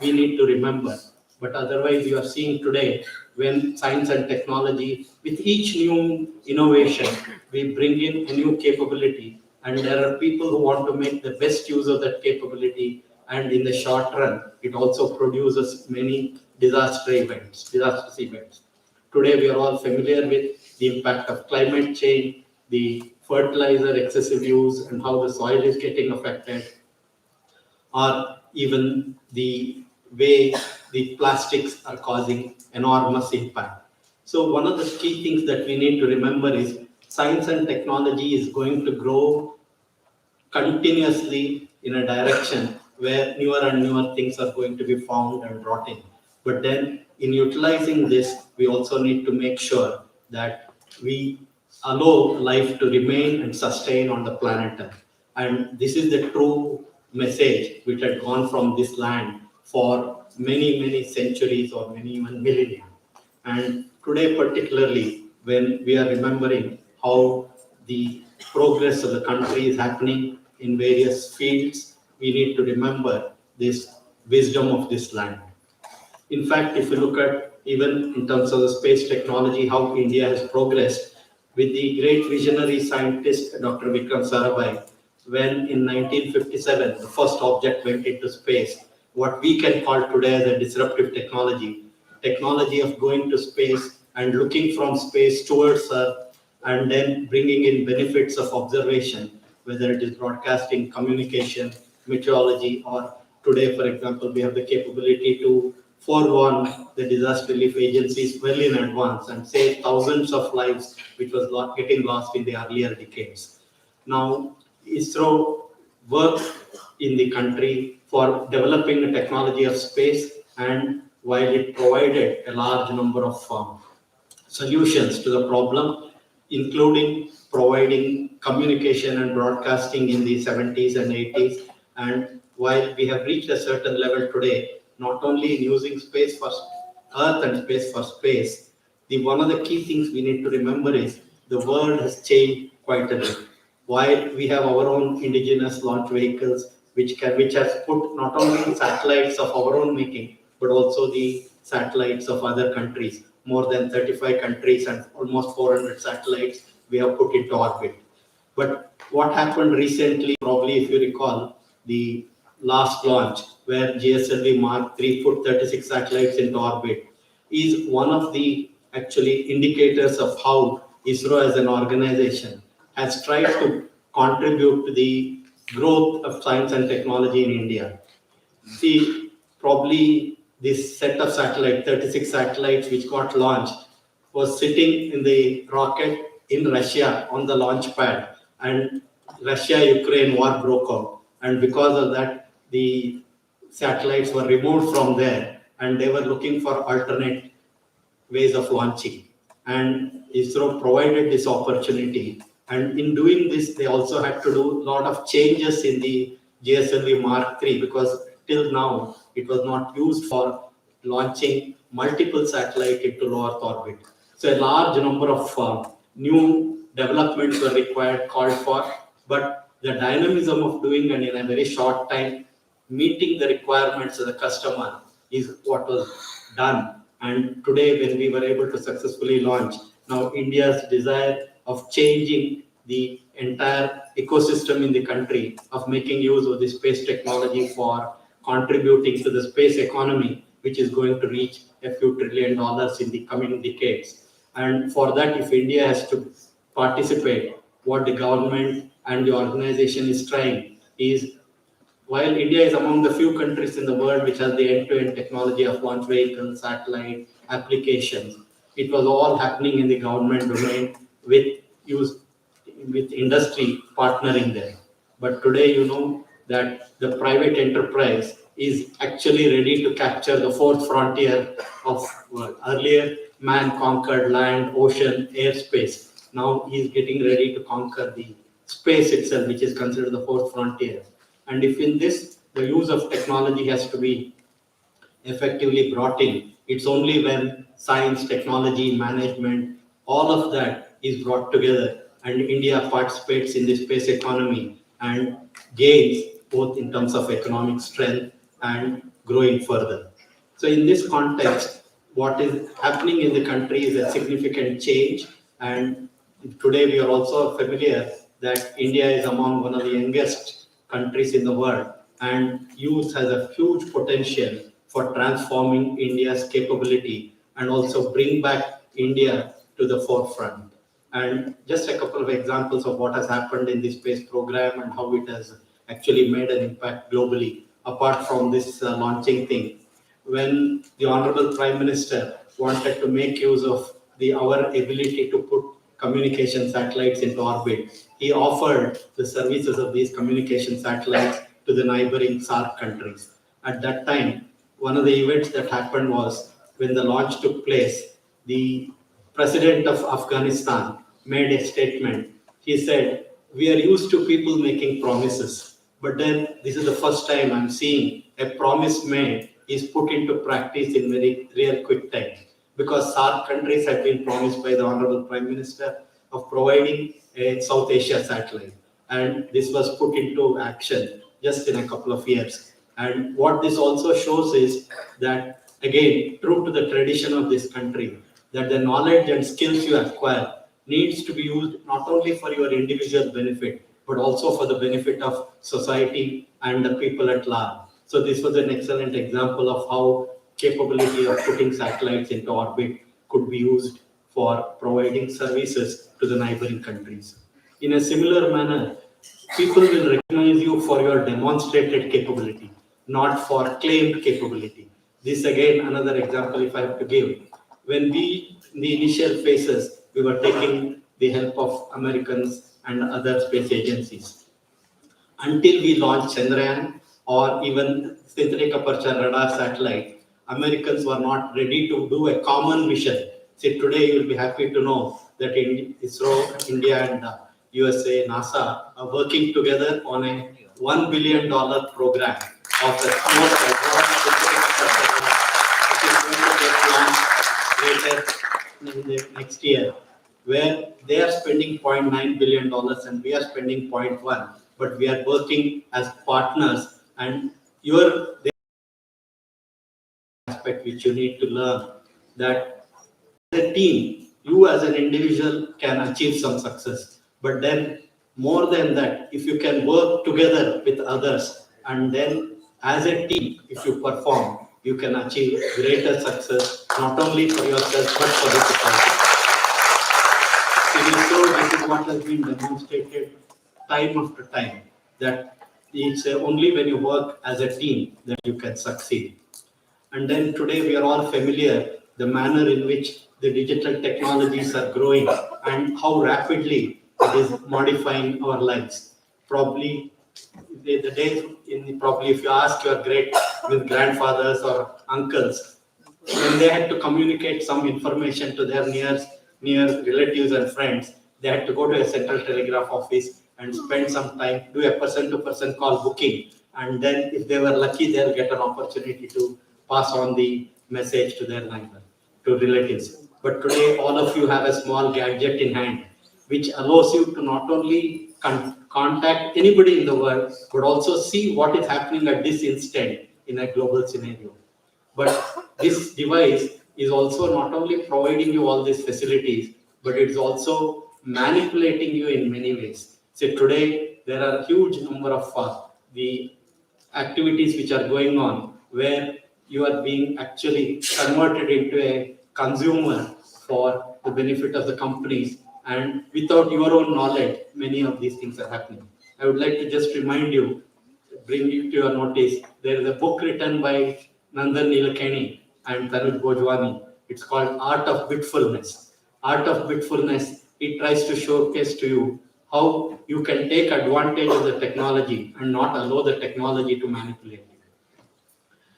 we need to remember. But otherwise, you are seeing today, when science and technology, with each new innovation, we bring in a new capability, and there are people who want to make the best use of that capability, and in the short run, it also produces many disastrous events. Today, we are all familiar with the impact of climate change, the fertilizer excessive use, and how the soil is getting affected, or even the way the plastics are causing enormous impact. So one of the key things that we need to remember is science and technology is going to grow continuously in a direction where newer and newer things are going to be found and brought in. But then in utilizing this, we also need to make sure that we allow life to remain and sustain on the planet Earth. And this is the true message which had gone from this land for many, many centuries or many even millennia. And today particularly, when we are remembering how the progress of the country is happening in various fields, we need to remember this wisdom of this land. In fact, if you look at even in terms of the space technology, how India has progressed with the great visionary scientist Dr. Vikram Sarabhai, when in 1957 the first object went into space, what we can call today as a disruptive technology of going to space and looking from space towards Earth and then bringing in benefits of observation, whether it is broadcasting, communication, meteorology, or today, for example, we have the capability to forewarn the disaster relief agencies well in advance and save thousands of lives which was getting lost in the earlier decades. Now, ISRO works in the country for developing the technology of space, and while it provided a large number of solutions to the problem, including providing communication and broadcasting in the 70s and 80s. And while we have reached a certain level today, not only in using space for Earth and space for space, one of the key things we need to remember is the world has changed quite a bit. While we have our own indigenous launch vehicles, which has put not only satellites of our own making, but also the satellites of other countries. More than 35 countries and almost 400 satellites we have put into orbit. But what happened recently, probably if you recall, the last launch where GSLV Mark III put 36 satellites into orbit is one of the actually indicators of how ISRO as an organization has tried to contribute to the growth of science and technology in India. See, probably this set of satellites, 36 satellites which got launched, was sitting in the rocket in Russia on the launch pad, and Russia-Ukraine war broke out. And because of that, the satellites were removed from there, and they were looking for alternate ways of launching. And ISRO provided this opportunity. And in doing this, they also had to do a lot of changes in the GSLV Mark III, because till now it was not used for launching multiple satellites into low Earth orbit. So a large number of new developments were required, called for, but the dynamism of doing and in a very short time meeting the requirements of the customer is what was done. And today, when we were able to successfully launch, now India's desire of changing the entire ecosystem in the country, of making use of the space technology for contributing to the space economy, which is going to reach a few $1 trillion in the coming decades. And for that, if India has to participate, what the government and the organization is trying is, while India is among the few countries in the world which has the end-to-end technology of launch vehicles, satellite applications, it was all happening in the government domain with industry partnering there. But today, you know that the private enterprise is actually ready to capture the fourth frontier of earlier man conquered land, ocean, airspace. Now he is getting ready to conquer the space itself, which is considered the fourth frontier. And if in this, the use of technology has to be effectively brought in, it's only when science, technology, management, all of that is brought together and India participates in the space economy and gains both in terms of economic strength and growing further. So in this context, what is happening in the country is a significant change. And today we are also familiar that India is among one of the youngest countries in the world, and youth has a huge potential for transforming India's capability and also bring back India to the forefront. And just a couple of examples of what has happened in the space program and how it has actually made an impact globally, apart from this launching thing. When the Honorable Prime Minister wanted to make use of our ability to put communication satellites into orbit, he offered the services of these communication satellites to the neighboring SAARC countries. At that time, one of the events that happened was when the launch took place, the President of Afghanistan made a statement. He said, "We are used to people making promises, but then this is the first time I'm seeing a promise made is put into practice in very real quick time." Because SAARC countries have been promised by the Honorable Prime Minister of providing a South Asia satellite. And this was put into action just in a couple of years. And what this also shows is that again, true to the tradition of this country, that the knowledge and skills you acquire needs to be used not only for your individual benefit, but also for the benefit of society and the people at large. So this was an excellent example of how capability of putting satellites into orbit could be used for providing services to the neighboring countries. In a similar manner, people will recognize you for your demonstrated capability, not for claimed capability. This again, another example if I have to give. When we, in the initial phases, we were taking the help of Americans and other space agencies. Until we launched Chandrayaan or even synthetic aperture radar satellite, Americans were not ready to do a common mission. See, today you will be happy to know that in ISRO, India and USA, NASA are working together on a $1 billion program of the most advanced synthetic aperture radar, which is going to get launched later in the next year, where they are spending $0.9 billion and we are spending 0.1, but we are working as partners, and your aspect which you need to learn that as a team, you as an individual can achieve some success, but then more than that, if you can work together with others and then as a team, if you perform, you can achieve greater success, not only for yourself, but for the society. This is what has been demonstrated time after time, that it's only when you work as a team that you can succeed. And then today we are all familiar the manner in which the digital technologies are growing and how rapidly it is modifying our lives. Probably the days probably if you ask your grandfathers or uncles, when they had to communicate some information to their near relatives and friends, they had to go to a central telegraph office and spend some time, do a person-to-person call booking, and then if they were lucky, they'll get an opportunity to pass on the message to their neighbor, to relatives. But today, all of you have a small gadget in hand, which allows you to not only contact anybody in the world, but also see what is happening at this instant in a global scenario. But this device is also not only providing you all these facilities, but it's also manipulating you in many ways. So today, there are a huge number of the activities which are going on where you are being actually converted into a consumer for the benefit of the companies, and without your own knowledge, many of these things are happening. I would like to just remind you, bring you to your notice, there is a book written by Nandan Nilekani and Tanuj Bhojwani. It's called Art of Bitfulness. Art of Bitfulness, it tries to showcase to you how you can take advantage of the technology and not allow the technology to manipulate you.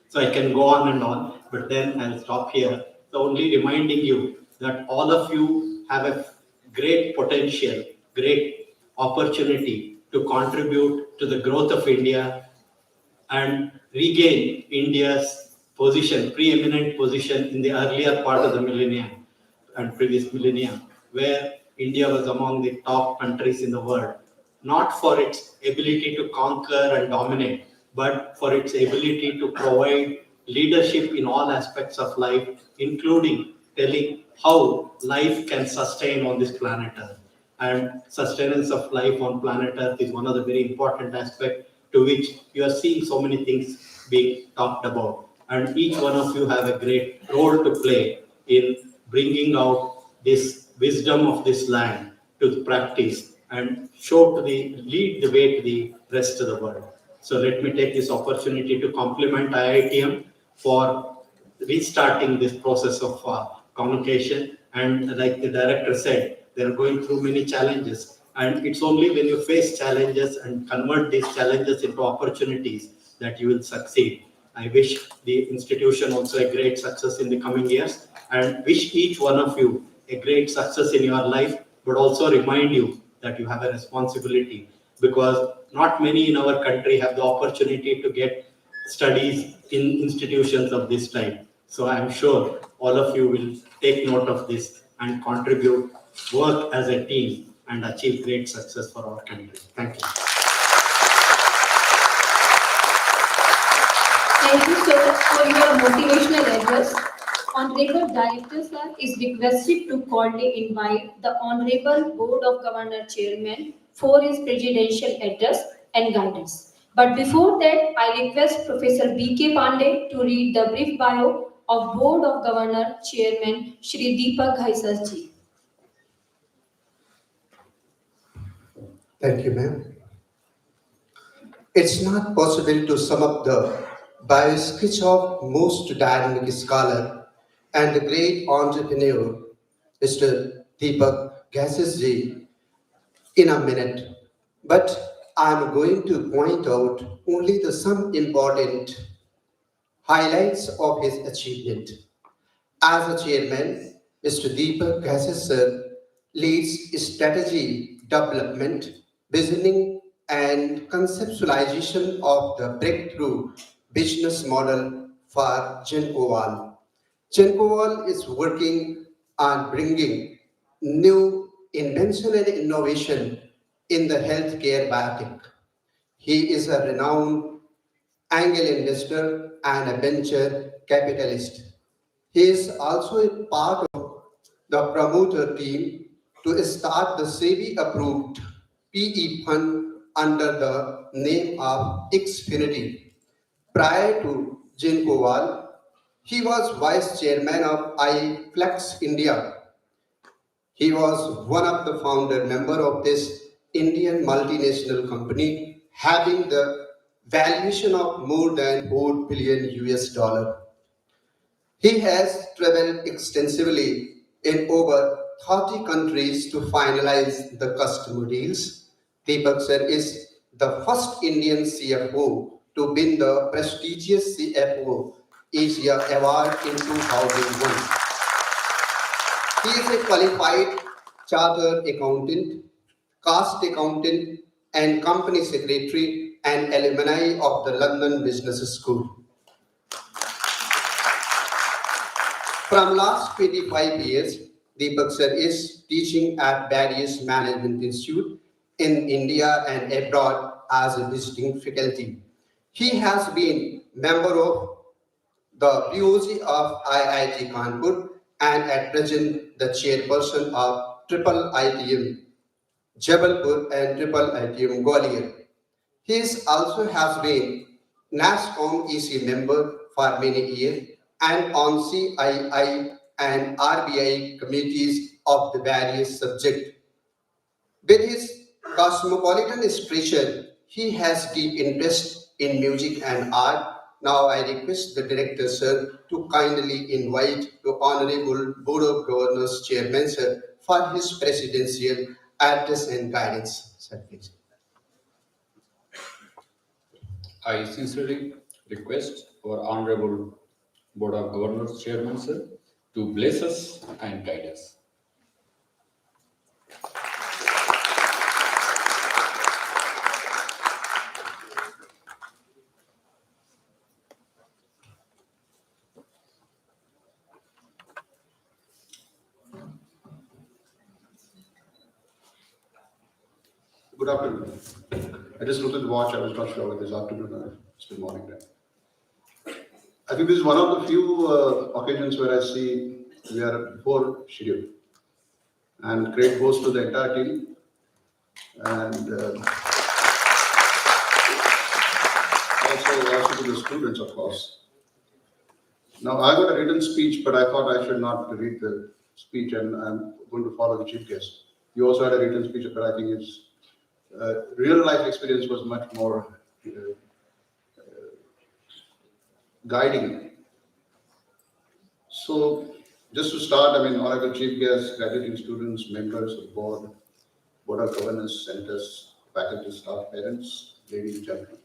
So I can go on and on, but then I'll stop here. So only reminding you that all of you have a great potential, great opportunity to contribute to the growth of India and regain India's position, preeminent position in the earlier part of the millennium and previous millennium, where India was among the top countries in the world, not for its ability to conquer and dominate, but for its ability to provide leadership in all aspects of life, including telling how life can sustain on this planet Earth. And sustenance of life on planet Earth is one of the very important aspects to which you are seeing so many things being talked about. And each one of you have a great role to play in bringing out this wisdom of this land to the practice and lead the way to the rest of the world. So let me take this opportunity to compliment IITM for restarting this process of convocation. And like the director said, they're going through many challenges. And it's only when you face challenges and convert these challenges into opportunities that you will succeed. I wish the institution also a great success in the coming years, and wish each one of you a great success in your life, but also remind you that you have a responsibility, because not many in our country have the opportunity to get studies in institutions of this type. So I'm sure all of you will take note of this and contribute, work as a team, and achieve great success for our country. Thank you. Thank you, sir, for your motivational address. Honorable Director, sir, is requested to cordially invite the Honorable Board of Governor Chairman for his presidential address and guidance. But before that, I request Professor B.K. Pandey to read the brief bio of Board of Governor Chairman Shri Deepak Ghaisas ji. Thank you, ma'am. It's not possible to sum up the bio sketch of most dynamic scholar and the great entrepreneur, Mr. Deepak Ghaisas in a minute, but I'm going to point out only the some important highlights of his achievement. As a chairman, Mr. Deepak Ghaisas leads strategy development, visioning, and conceptualization of the breakthrough business model for Gencoval. Gencoval is working on bringing new invention and innovation in the healthcare biotech. He is a renowned angel investor and a venture capitalist. He is also a part of the promoter team to start the SEBI approved PE fund under the name of Xfinity. Prior to Jin Kowal, he was vice chairman of iFlex India. He was one of the founder member of this Indian multinational company having the valuation of more than 4 billion US dollar. He has traveled extensively in over 30 countries to finalize the customer deals. Deepak sir is the first Indian CFO to win the prestigious CFO Asia Award in 2001. He is a qualified chartered accountant, cost accountant, and company secretary and alumni of the London Business School. From last 25 years, Deepak sir is teaching at various management institutes in India and abroad as a visiting faculty. He has been member of the POC of IIT Kanpur and at present the chairperson of Triple ITM Jabalpur and Triple ITM Gwalior. He also has been NASCOM EC member for many years and on CII and RBI committees of the various subjects. With his cosmopolitan stature, he has deep interest in music and art. Now I request the director, sir, to kindly invite the Honorable Board of Governors Chairman, sir, for his presidential address and guidance. Sir, please. I sincerely request our Honorable Board of Governors Chairman, sir, to bless us and guide us. Good afternoon. I just looked at the watch. I was not sure whether it's afternoon or still morning time. I think this is one of the few occasions where I see we are before schedule. And great boast to the entire team. And also to the students, of course. Now, I got a written speech, but I thought I should not read the speech, and I'm going to follow the chief guest. You also had a written speech, but I think it's real life experience was much more guiding. So, just to start, I mean, honorable chief guests, graduating students, members of the board of governors, centers, faculty, staff, parents, ladies and gentlemen.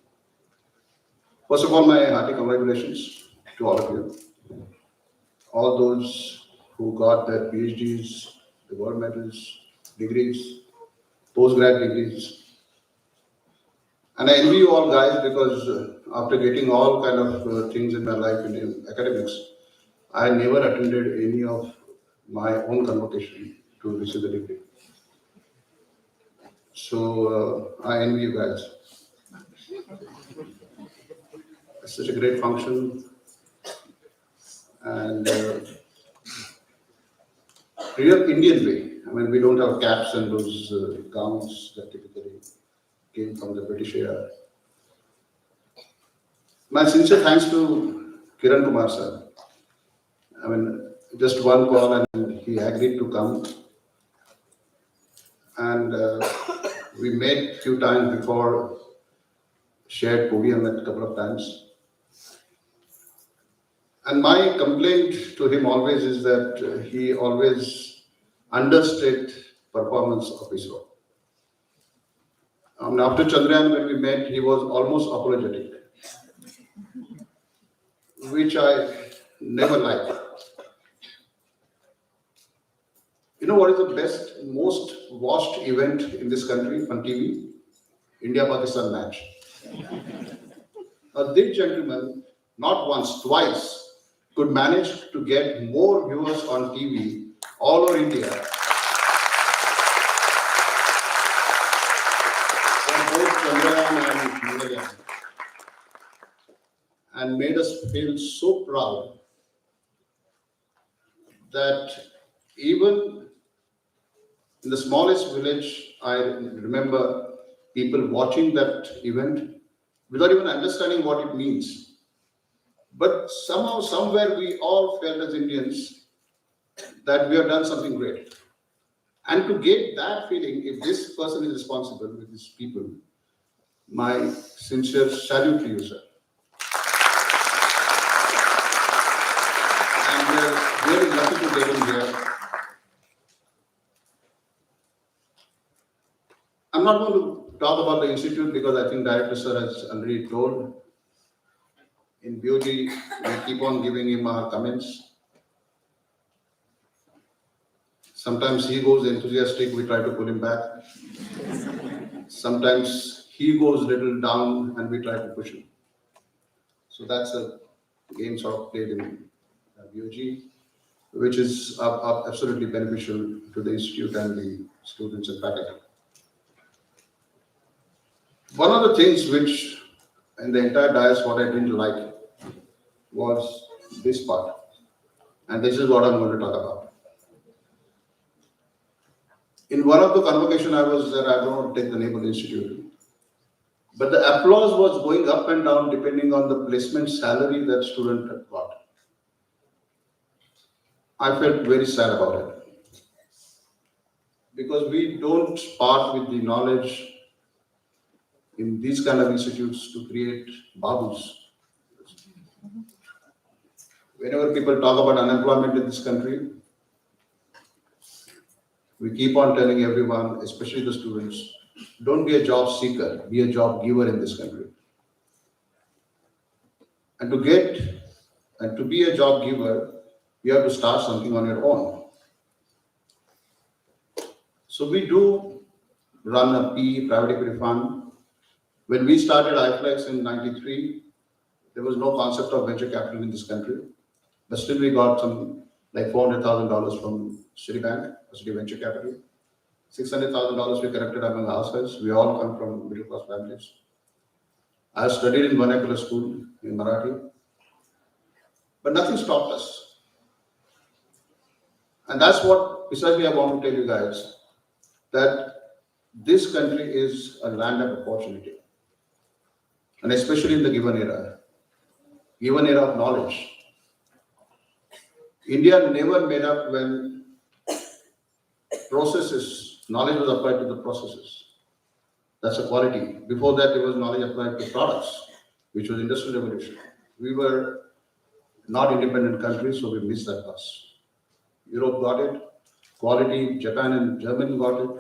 First of all, my hearty congratulations to all of you. All those who got their PhDs, the gold medals, degrees, postgrad degrees. And I envy you all guys because after getting all kind of things in my life in academics, I never attended any of my own convocation to receive the degree. So I envy you guys. such a great function. And real Indian way. I mean, we don't have caps and those gowns that typically came from the British era. My sincere thanks to Kiran Kumar sir. I mean, just one call and he agreed to come. And we met a few times before, shared podium a couple of times. And my complaint to him always is that he always understated performance of ISRO. After Chandrayaan, when we met, he was almost apologetic, which I never liked. You know what is the best, most watched event in this country on TV? India-Pakistan match. Now, this gentleman, not once, twice, could manage to get more viewers on TV all over India than both Chandrayaan and Mangalyaan, and made us feel so proud that even in the smallest village, I remember people watching that event without even understanding what it means. But somehow, somewhere, we all felt as Indians that we have done something great. And to get that feeling, if this person is responsible with these people, my sincere salute to you, sir. And we are really lucky to get him here. I'm not going to talk about the institute because I think Director Sir has already told. In BOG, we keep on giving him our comments. Sometimes he goes enthusiastic, we try to pull him back. Sometimes he goes a little down and we try to push him. So that's a game sort of played in BOG, which is absolutely beneficial to the institute and the students and faculty. One of the things which in the entire dais, what I didn't like was this part. And this is what I'm going to talk about. In one of the convocation I was there, I don't want to take the name of the institute, but the applause was going up and down depending on the placement salary that student had got. I felt very sad about it. Because we don't part with the knowledge in these kind of institutes to create babus. Whenever people talk about unemployment in this country, we keep on telling everyone, especially the students, don't be a job seeker, be a job giver in this country. And to be a job giver, you have to start something on your own. So we do run a PE, private equity fund. When we started iFlex in '93, there was no concept of venture capital in this country. But still we got some like $400,000 from Shri Bank, Shri Venture Capital. $600,000 we collected among ourselves. We all come from middle class families. I studied in vernacular school in Marathi, but nothing stopped us. And that's what precisely I want to tell you guys, that this country is a land of opportunity. And especially in the given era of knowledge. India never made up when knowledge was applied to the processes. That's a quality. Before that, there was knowledge applied to products, which was industrial revolution. We were not independent countries, so we missed that bus. Europe got it, quality, Japan and Germany got it.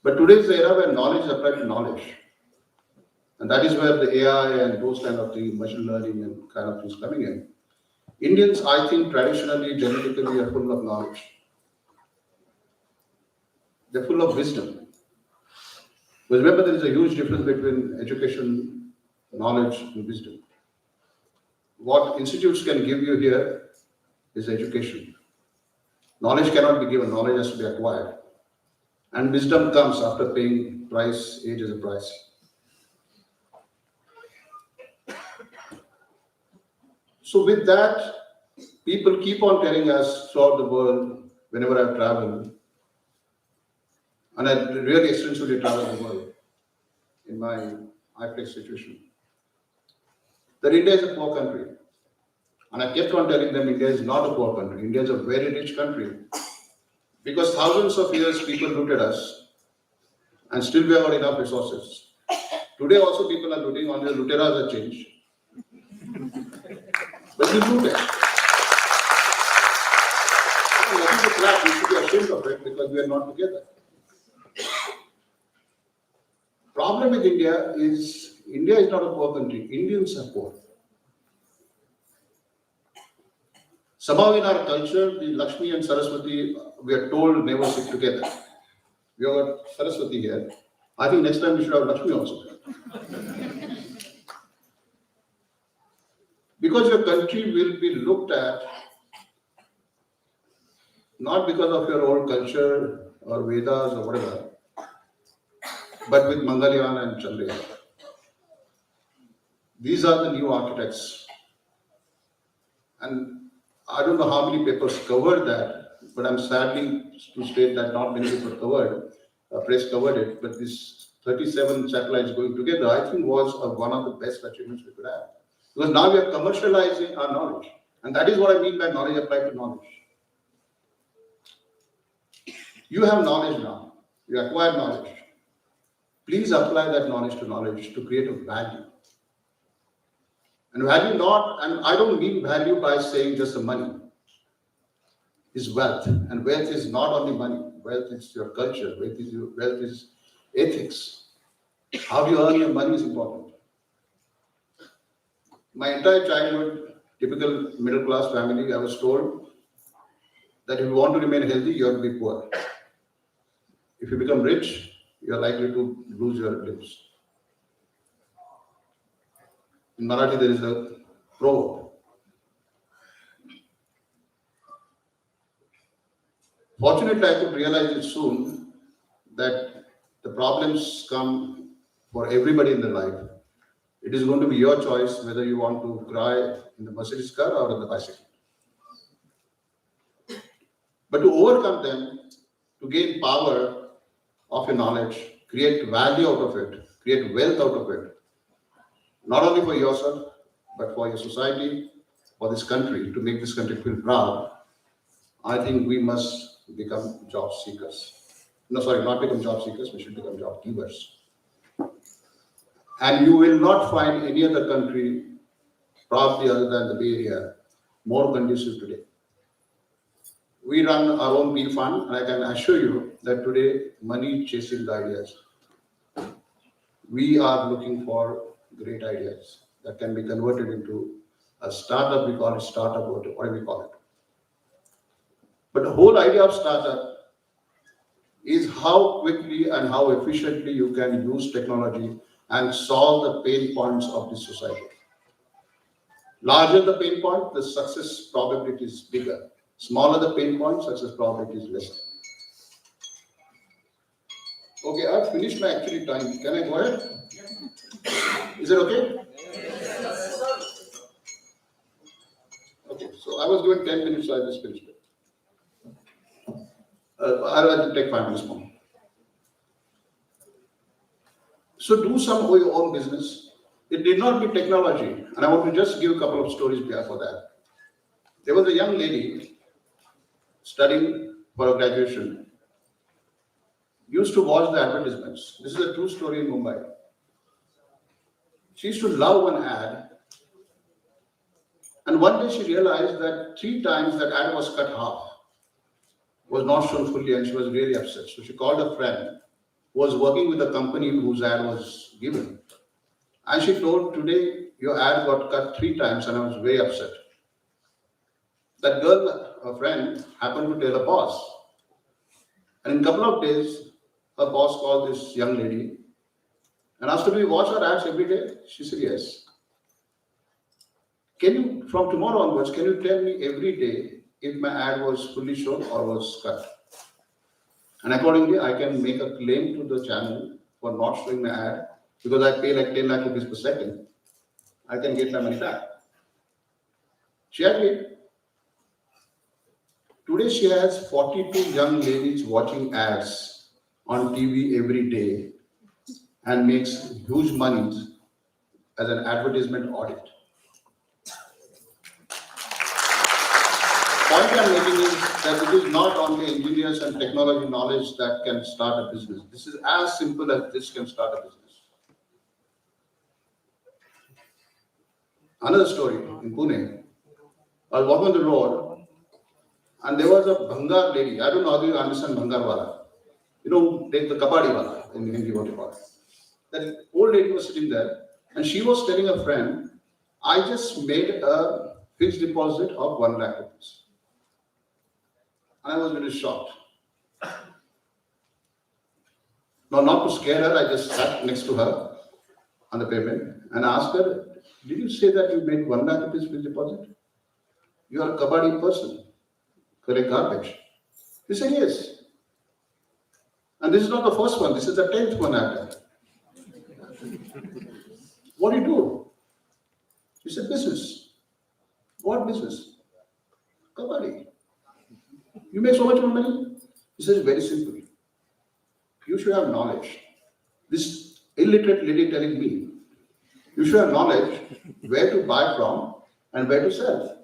But today is the era where knowledge is applied to knowledge. And that is where the AI and those kind of things, machine learning and kind of things coming in. Indians, I think, traditionally, genetically are full of knowledge. They're full of wisdom. But remember, there is a huge difference between education, knowledge, and wisdom. What institutes can give you here is education. Knowledge cannot be given, knowledge has to be acquired. And wisdom comes after paying price, age as a price. So with that, people keep on telling us throughout the world, whenever I've traveled, and I really extensively traveled the world in my IFlex situation, that India is a poor country. And I kept on telling them India is not a poor country. India is a very rich country. Because thousands of years people looted us, and still we have got enough resources. Today also people are looting, only the luteras have changed. But we looted. Nothing to clap, we should be ashamed of it because we are not together. Problem with India is not a poor country. Indians are poor. Somehow in our culture, the Lakshmi and Saraswati, we are told never sit together. We have got Saraswati here. I think next time we should have Lakshmi also. Because your country will be looked at not because of your old culture or Vedas or whatever, but with Mangalyaan and Chandrayaan. These are the new architects. And I don't know how many papers covered that, but I'm sadly to state that not many people covered, press covered it, but this 37 satellites going together, I think was one of the best achievements we could have. Because now we are commercializing our knowledge. And that is what I mean by knowledge applied to knowledge. You have knowledge now. You acquired knowledge. Please apply that knowledge to create a value. And value not, and I don't mean value by saying just the money, is wealth. And wealth is not only money. Wealth is your culture. Wealth is ethics. How you earn your money is important. My entire childhood, typical middle class family, I was told that if you want to remain healthy, you have to be poor. If you become rich, you are likely to lose your limbs. In Marathi, there is a proverb. Fortunately, I could realize it soon that the problems come for everybody in their life. It is going to be your choice whether you want to cry in the Mercedes car or on the bicycle. But to overcome them, to gain power of your knowledge, create value out of it, create wealth out of it, not only for yourself, but for your society, for this country, to make this country feel proud, I think we must become job seekers. No, sorry, not become job seekers, we should become job givers. And you will not find any other country, probably other than the Bay Area, more conducive today. We run our own P fund, and I can assure you that today, money chasing the ideas. We are looking for great ideas that can be converted into a startup, we call it startup, whatever we call it. But the whole idea of startup is how quickly and how efficiently you can use technology and solve the pain points of this society. Larger the pain point, the success probability is bigger. Smaller the pain point, success probability is lesser. Okay, I've finished my actually time. Can I go ahead? Is it okay? Okay, so I was doing 10 minutes, so I just finished it. I'll take 5 minutes more. So do some of your own business. It did not be technology. And I want to just give a couple of stories before that. There was a young lady studying for a graduation, used to watch the advertisements. This is a true story in Mumbai. She used to love one ad. And one day she realized that 3 times that ad was cut half, was not shown fully, and she was really upset. So she called a friend who was working with a company whose ad was given. And she told, today your ad got cut 3 times and I was very upset. That girl, a friend, happened to tell a boss. And in a couple of days, her boss called this young lady and asked her, do you watch our ads every day? She said, yes. Can you, from tomorrow onwards, can you tell me every day if my ad was fully shown or was cut? And accordingly, I can make a claim to the channel for not showing my ad because I pay like 10 lakh rupees per second. I can get my money back. She had it. Today she has 42 young ladies watching ads on TV every day and makes huge money as an advertisement audit. Point I'm making is that it is not only engineers and technology knowledge that can start a business. This is as simple as this can start a business. Another story in Pune. I was walking on the road and there was a Bhangar lady. I don't know how you understand Bhangar wala. You know, take the kabadi wala in Hindi, what you call it. That old lady was sitting there and she was telling a friend, I just made a fixed deposit of 1 lakh rupees. And I was really shocked. Now, not to scare her, I just sat next to her on the pavement and asked her, did you say that you made 1 lakh rupees fixed deposit? You are a kabadi person, collect garbage. He said, yes. And this is not the first one, this is the 10th one I've done. What do you do? He said, business. What business? Kabadi. You make so much more money? He says, very simple. You should have knowledge. This illiterate lady telling me, you should have knowledge where to buy from and where to sell.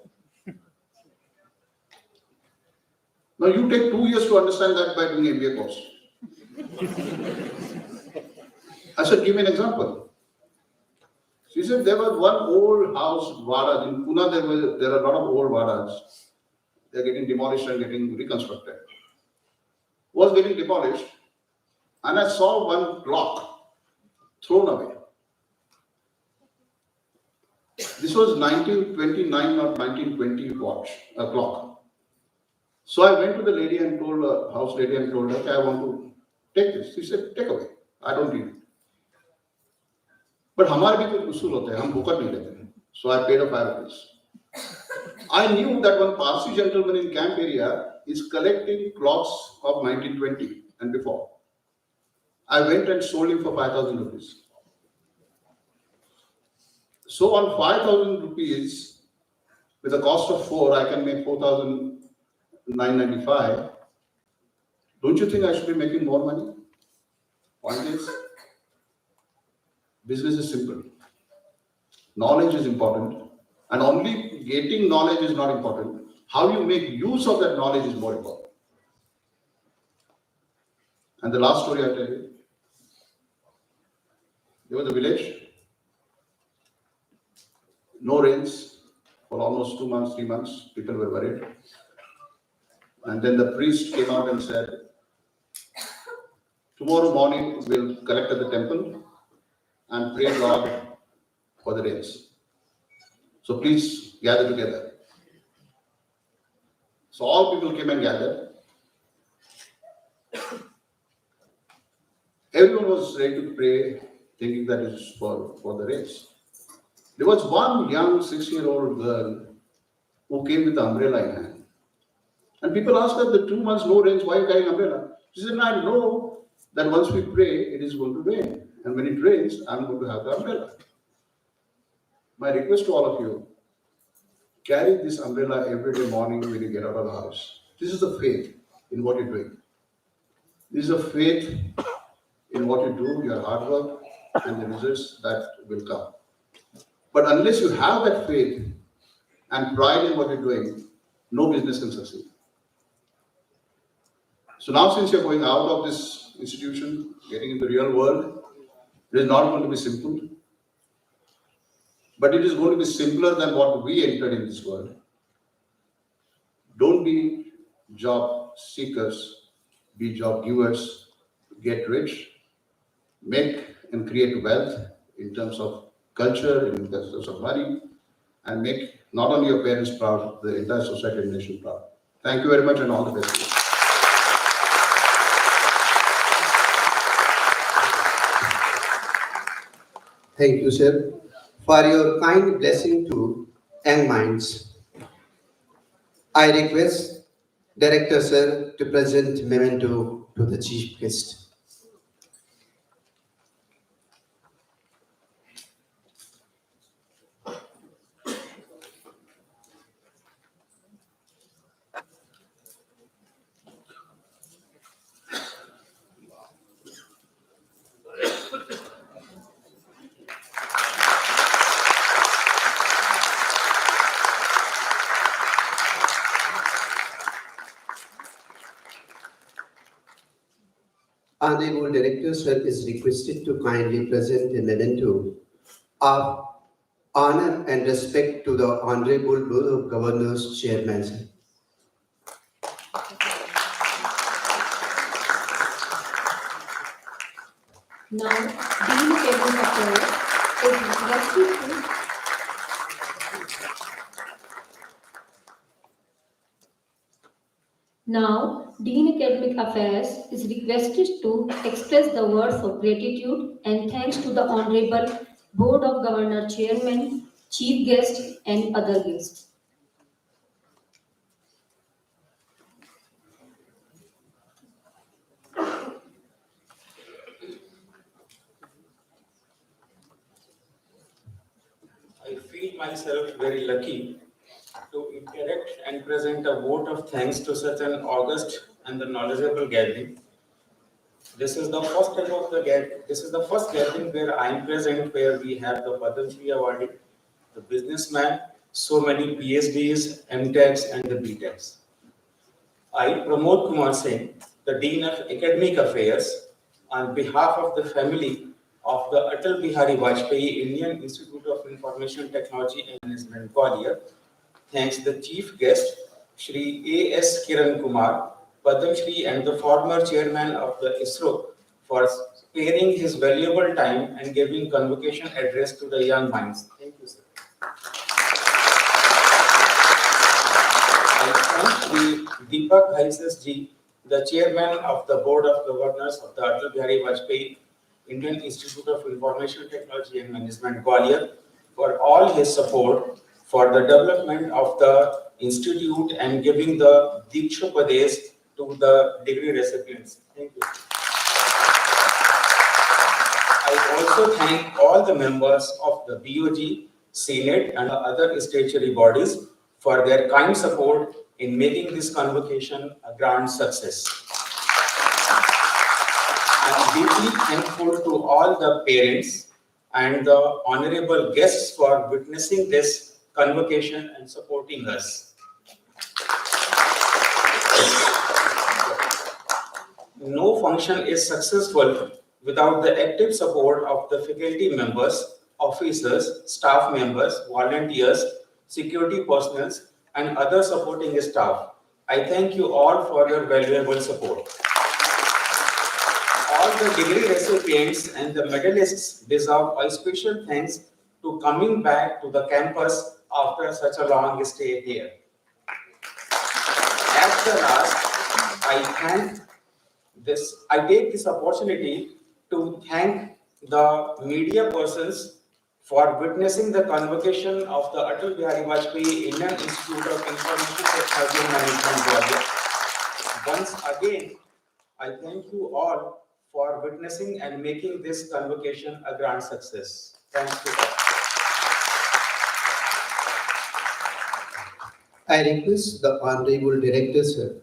Now you take 2 years to understand that by doing MBA course. I said, give me an example. She said, there was one old house, Vada. In Pune, there are a lot of old Vadas. They're getting demolished and getting reconstructed. Was getting demolished, and I saw one clock thrown away. This was 1929 or 1920 clock. So I went to the lady and told her, house lady and told her, okay, I want to take this. She said, take away. I don't need it. But हमारे भी तो उसूल होते हैं, हम भूखा नहीं लेते. So I paid her 5 rupees. I knew that one Parsi gentleman in camp area is collecting clocks of 1920 and before. I went and sold him for 5,000 rupees. So on 5,000 rupees, with a cost of 4, I can make 4,995. Don't you think I should be making more money? Point is, business is simple. Knowledge is important. And only getting knowledge is not important. How you make use of that knowledge is more important. And the last story I tell you. There was a village. No rains for almost 2 months, 3 months. People were worried. And then the priest came out and said, tomorrow morning we'll collect at the temple and pray God for the rains. So please gather together. So all people came and gathered. Everyone was ready to pray, thinking that it is for the rains. There was one young 6-year-old girl who came with an umbrella in hand. And people asked her, the 2 months no rains, why are you carrying umbrella? She said, I know that once we pray, it is going to rain. And when it rains, I'm going to have the umbrella. My request to all of you, carry this umbrella every day morning when you get out of the house. This is the faith in what you're doing. This is a faith in what you do, your hard work, and the results that will come. But unless you have that faith and pride in what you're doing, no business can succeed. So now since you're going out of this institution, getting in the real world, it is not going to be simple. But it is going to be simpler than what we entered in this world. Don't be job seekers, be job givers, get rich, make and create wealth in terms of culture, in terms of money, and make not only your parents proud, the entire society and nation proud. Thank you very much and all the best. Thank you, sir, for your kind blessing to young minds. I request Director, sir, to present memento to the chief guest. Honorable Director Sir is requested to kindly present a memento of honor and respect to the Honorable Board of Governors Chairman, sir. Now, Dean Academic Affairs is requested to express the words of gratitude and thanks to the Honorable Board of Governor Chairman, Chief Guest, and other guests. I feel myself very lucky to interact and present a vote of thanks to such an august and the knowledgeable gathering. This is the first time of the This is the first gathering where I am present, where we have the Padma awardee, the businessman, so many PhDs, MTechs, and the BTechs. I, Pramod Kumar Singh, the Dean of Academic Affairs, on behalf of the family of the Atal Bihari Vajpayee Indian Institute of Information Technology and Management, Gwalior, thanks the chief guest, Shri A.S. Kiran Kumar, Padma Shri, and the former chairman of the ISRO for sparing his valuable time and giving convocation address to the young minds. Thank you, sir. I thank Shri Deepak Haises ji, the chairman of the Board of Governors of the Atal Bihari Vajpayee Indian Institute of Information Technology and Management, Gwalior, for all his support for the development of the institute and giving the Dikshopades to the degree recipients. Thank you. I also thank all the members of the BOG, Senate, and other statutory bodies for their kind support in making this convocation a grand success. I am deeply thankful to all the parents and the honorable guests for witnessing this convocation and supporting us. No function is successful without the active support of the faculty members, officers, staff members, volunteers, security personnel, and other supporting staff. I thank you all for your valuable support. All the degree recipients and the medalists deserve a special thanks to coming back to the campus after such a long stay here. At the last, I take this opportunity to thank the media persons for witnessing the convocation of the Atal Bihari Vajpayee Indian Institute of Information Technology and Management, Gwalior. Once again, I thank you all for witnessing and making this convocation a grand success. Thank you all. I request the Honorable Director Sir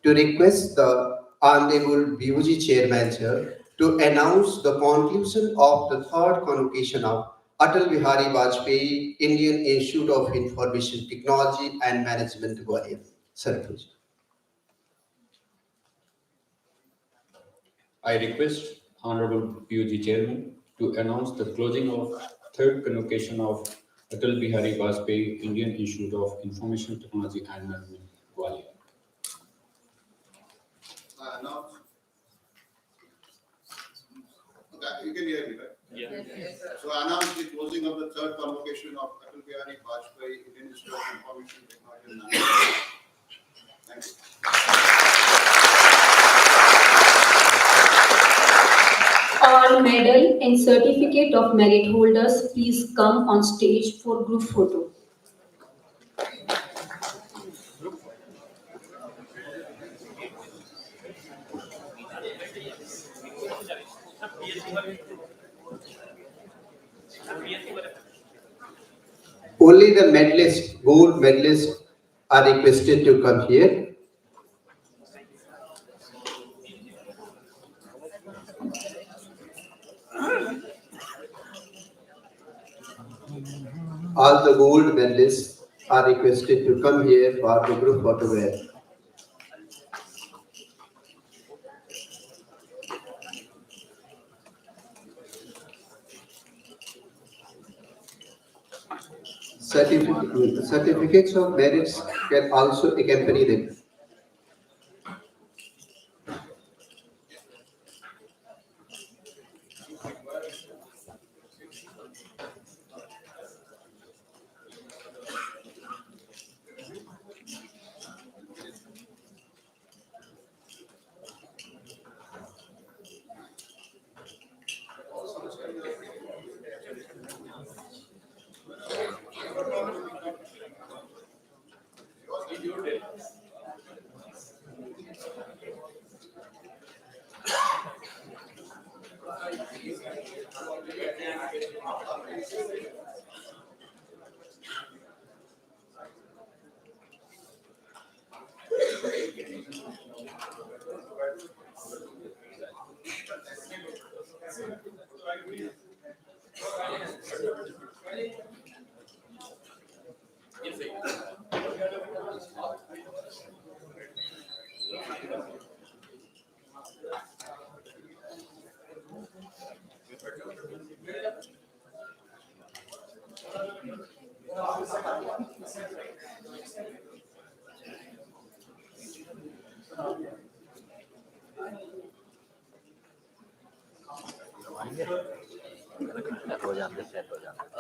to request the Honorable BOG Chairman Sir to announce the conclusion of the third convocation of Atal Bihari Vajpayee Indian Institute of Information Technology and Management, Gwalior. Sir, please. I request Honorable PUG Chairman to announce the closing of third convocation of Atal Bihari Vajpayee Indian Institute of Information Technology and Management, Gwalior. Announce. Okay, you can hear me, right? Yeah. So I announce the closing of the third convocation of Atal Bihari Vajpayee Indian Institute of Information Technology and Management. Thank you. All medal and certificate of merit holders, please come on stage for group photo. Only the medalists, gold medalists are requested to come here. All the gold medalists are requested to come here for the group photograph. Certificates of merits can also accompany them. हो जाते set हो जाते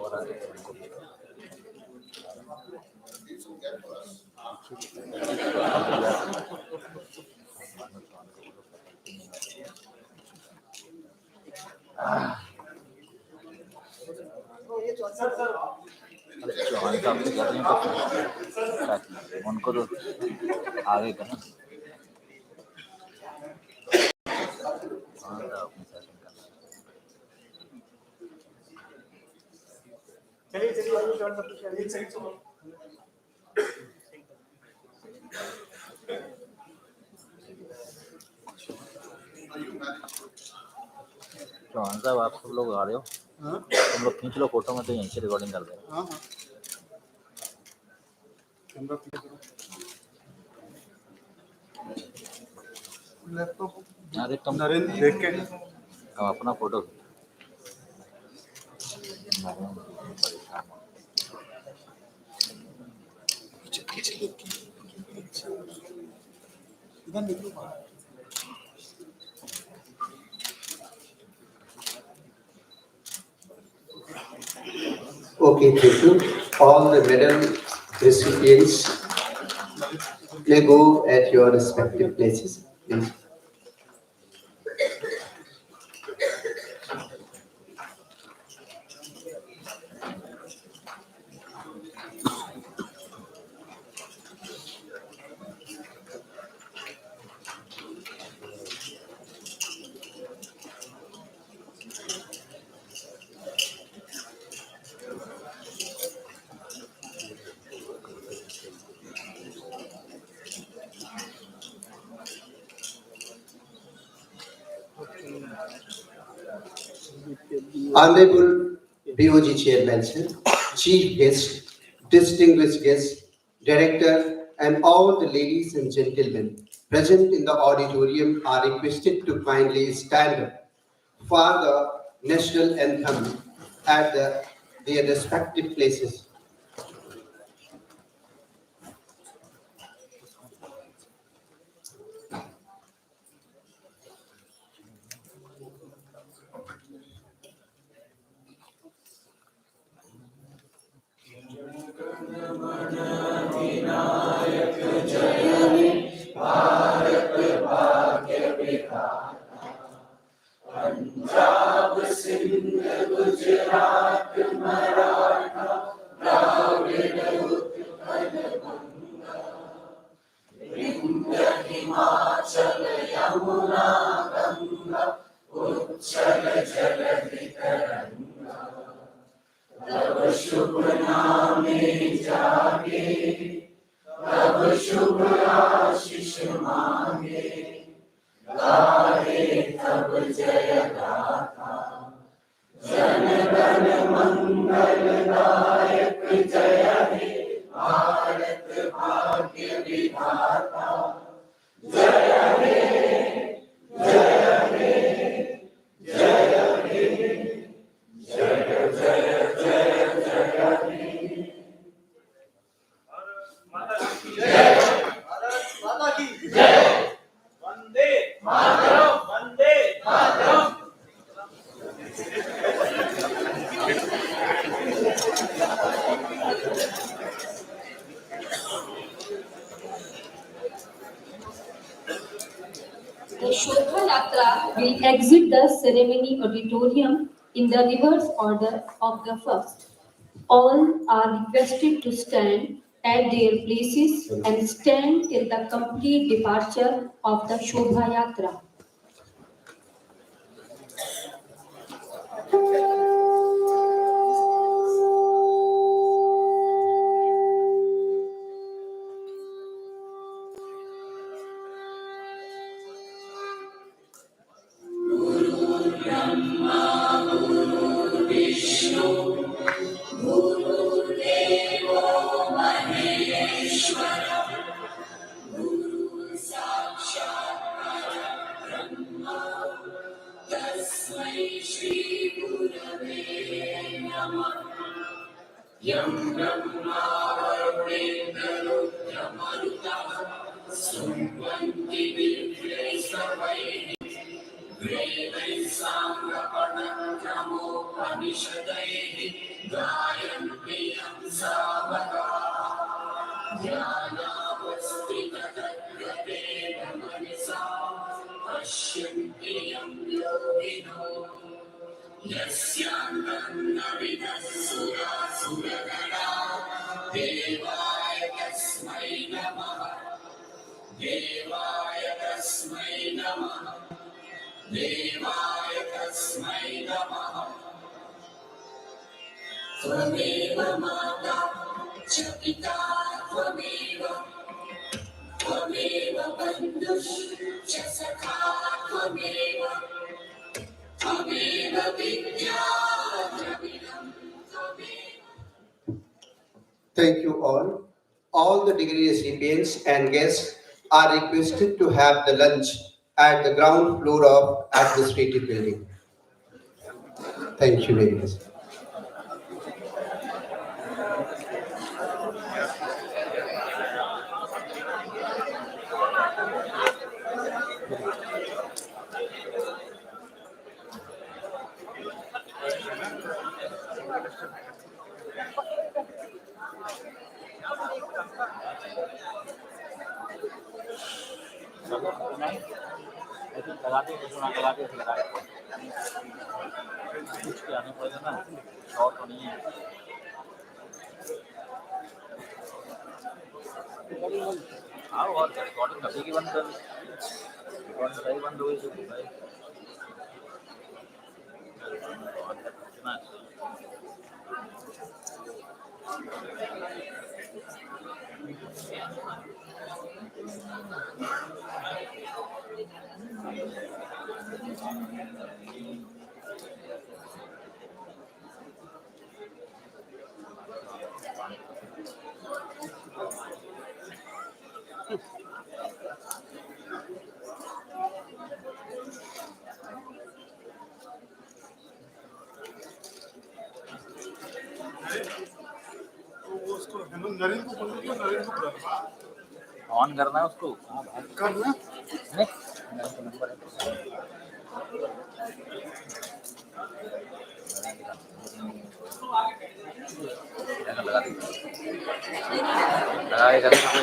और आगे चौहान साहब से कर रहे हैं तो उनको तो आगे करना अपनी सेशन करना चलिए चलिए आइए जॉइन सब कुछ एक साइड से चौहान साहब आप सब लोग आ रहे हो तुम लोग खींच लो फोटो में तो यहीं से रिकॉर्डिंग कर देना हाँ हाँ कैमरा प्ले करो लैपटॉप अरे तुम नरेंद्र देख के हम अपना फोटो इधर निकलो बाहर Okay, thank you. All the medal recipients may go at your respective places, please. Honorable BOG Chairman, sir, Chief Guest, distinguished guests, Director, and all the ladies and gentlemen present in the auditorium are requested to kindly stand up for the national anthem at their respective places. The Shobha Yatra will exit the ceremony auditorium in the reverse order of the first. All are requested to stand at their places and stand till the complete departure of the Shobha Yatra. Thank you all. All the degree recipients and guests are requested to have the lunch at the ground floor of Administrative Building. Thank you very much. ऐसे लगा के लगा के लगा कुछ के आने पड़ेगा ना शॉर्ट तो नहीं है हाँ और रिकॉर्डिंग कभी की बंद कर रिकॉर्डिंग सही बंद हुई तो भाई उसको नरेंद्र को बोल दो नरेंद्र को बुला ऑन करना है उसको करना नहीं नंबर है लगा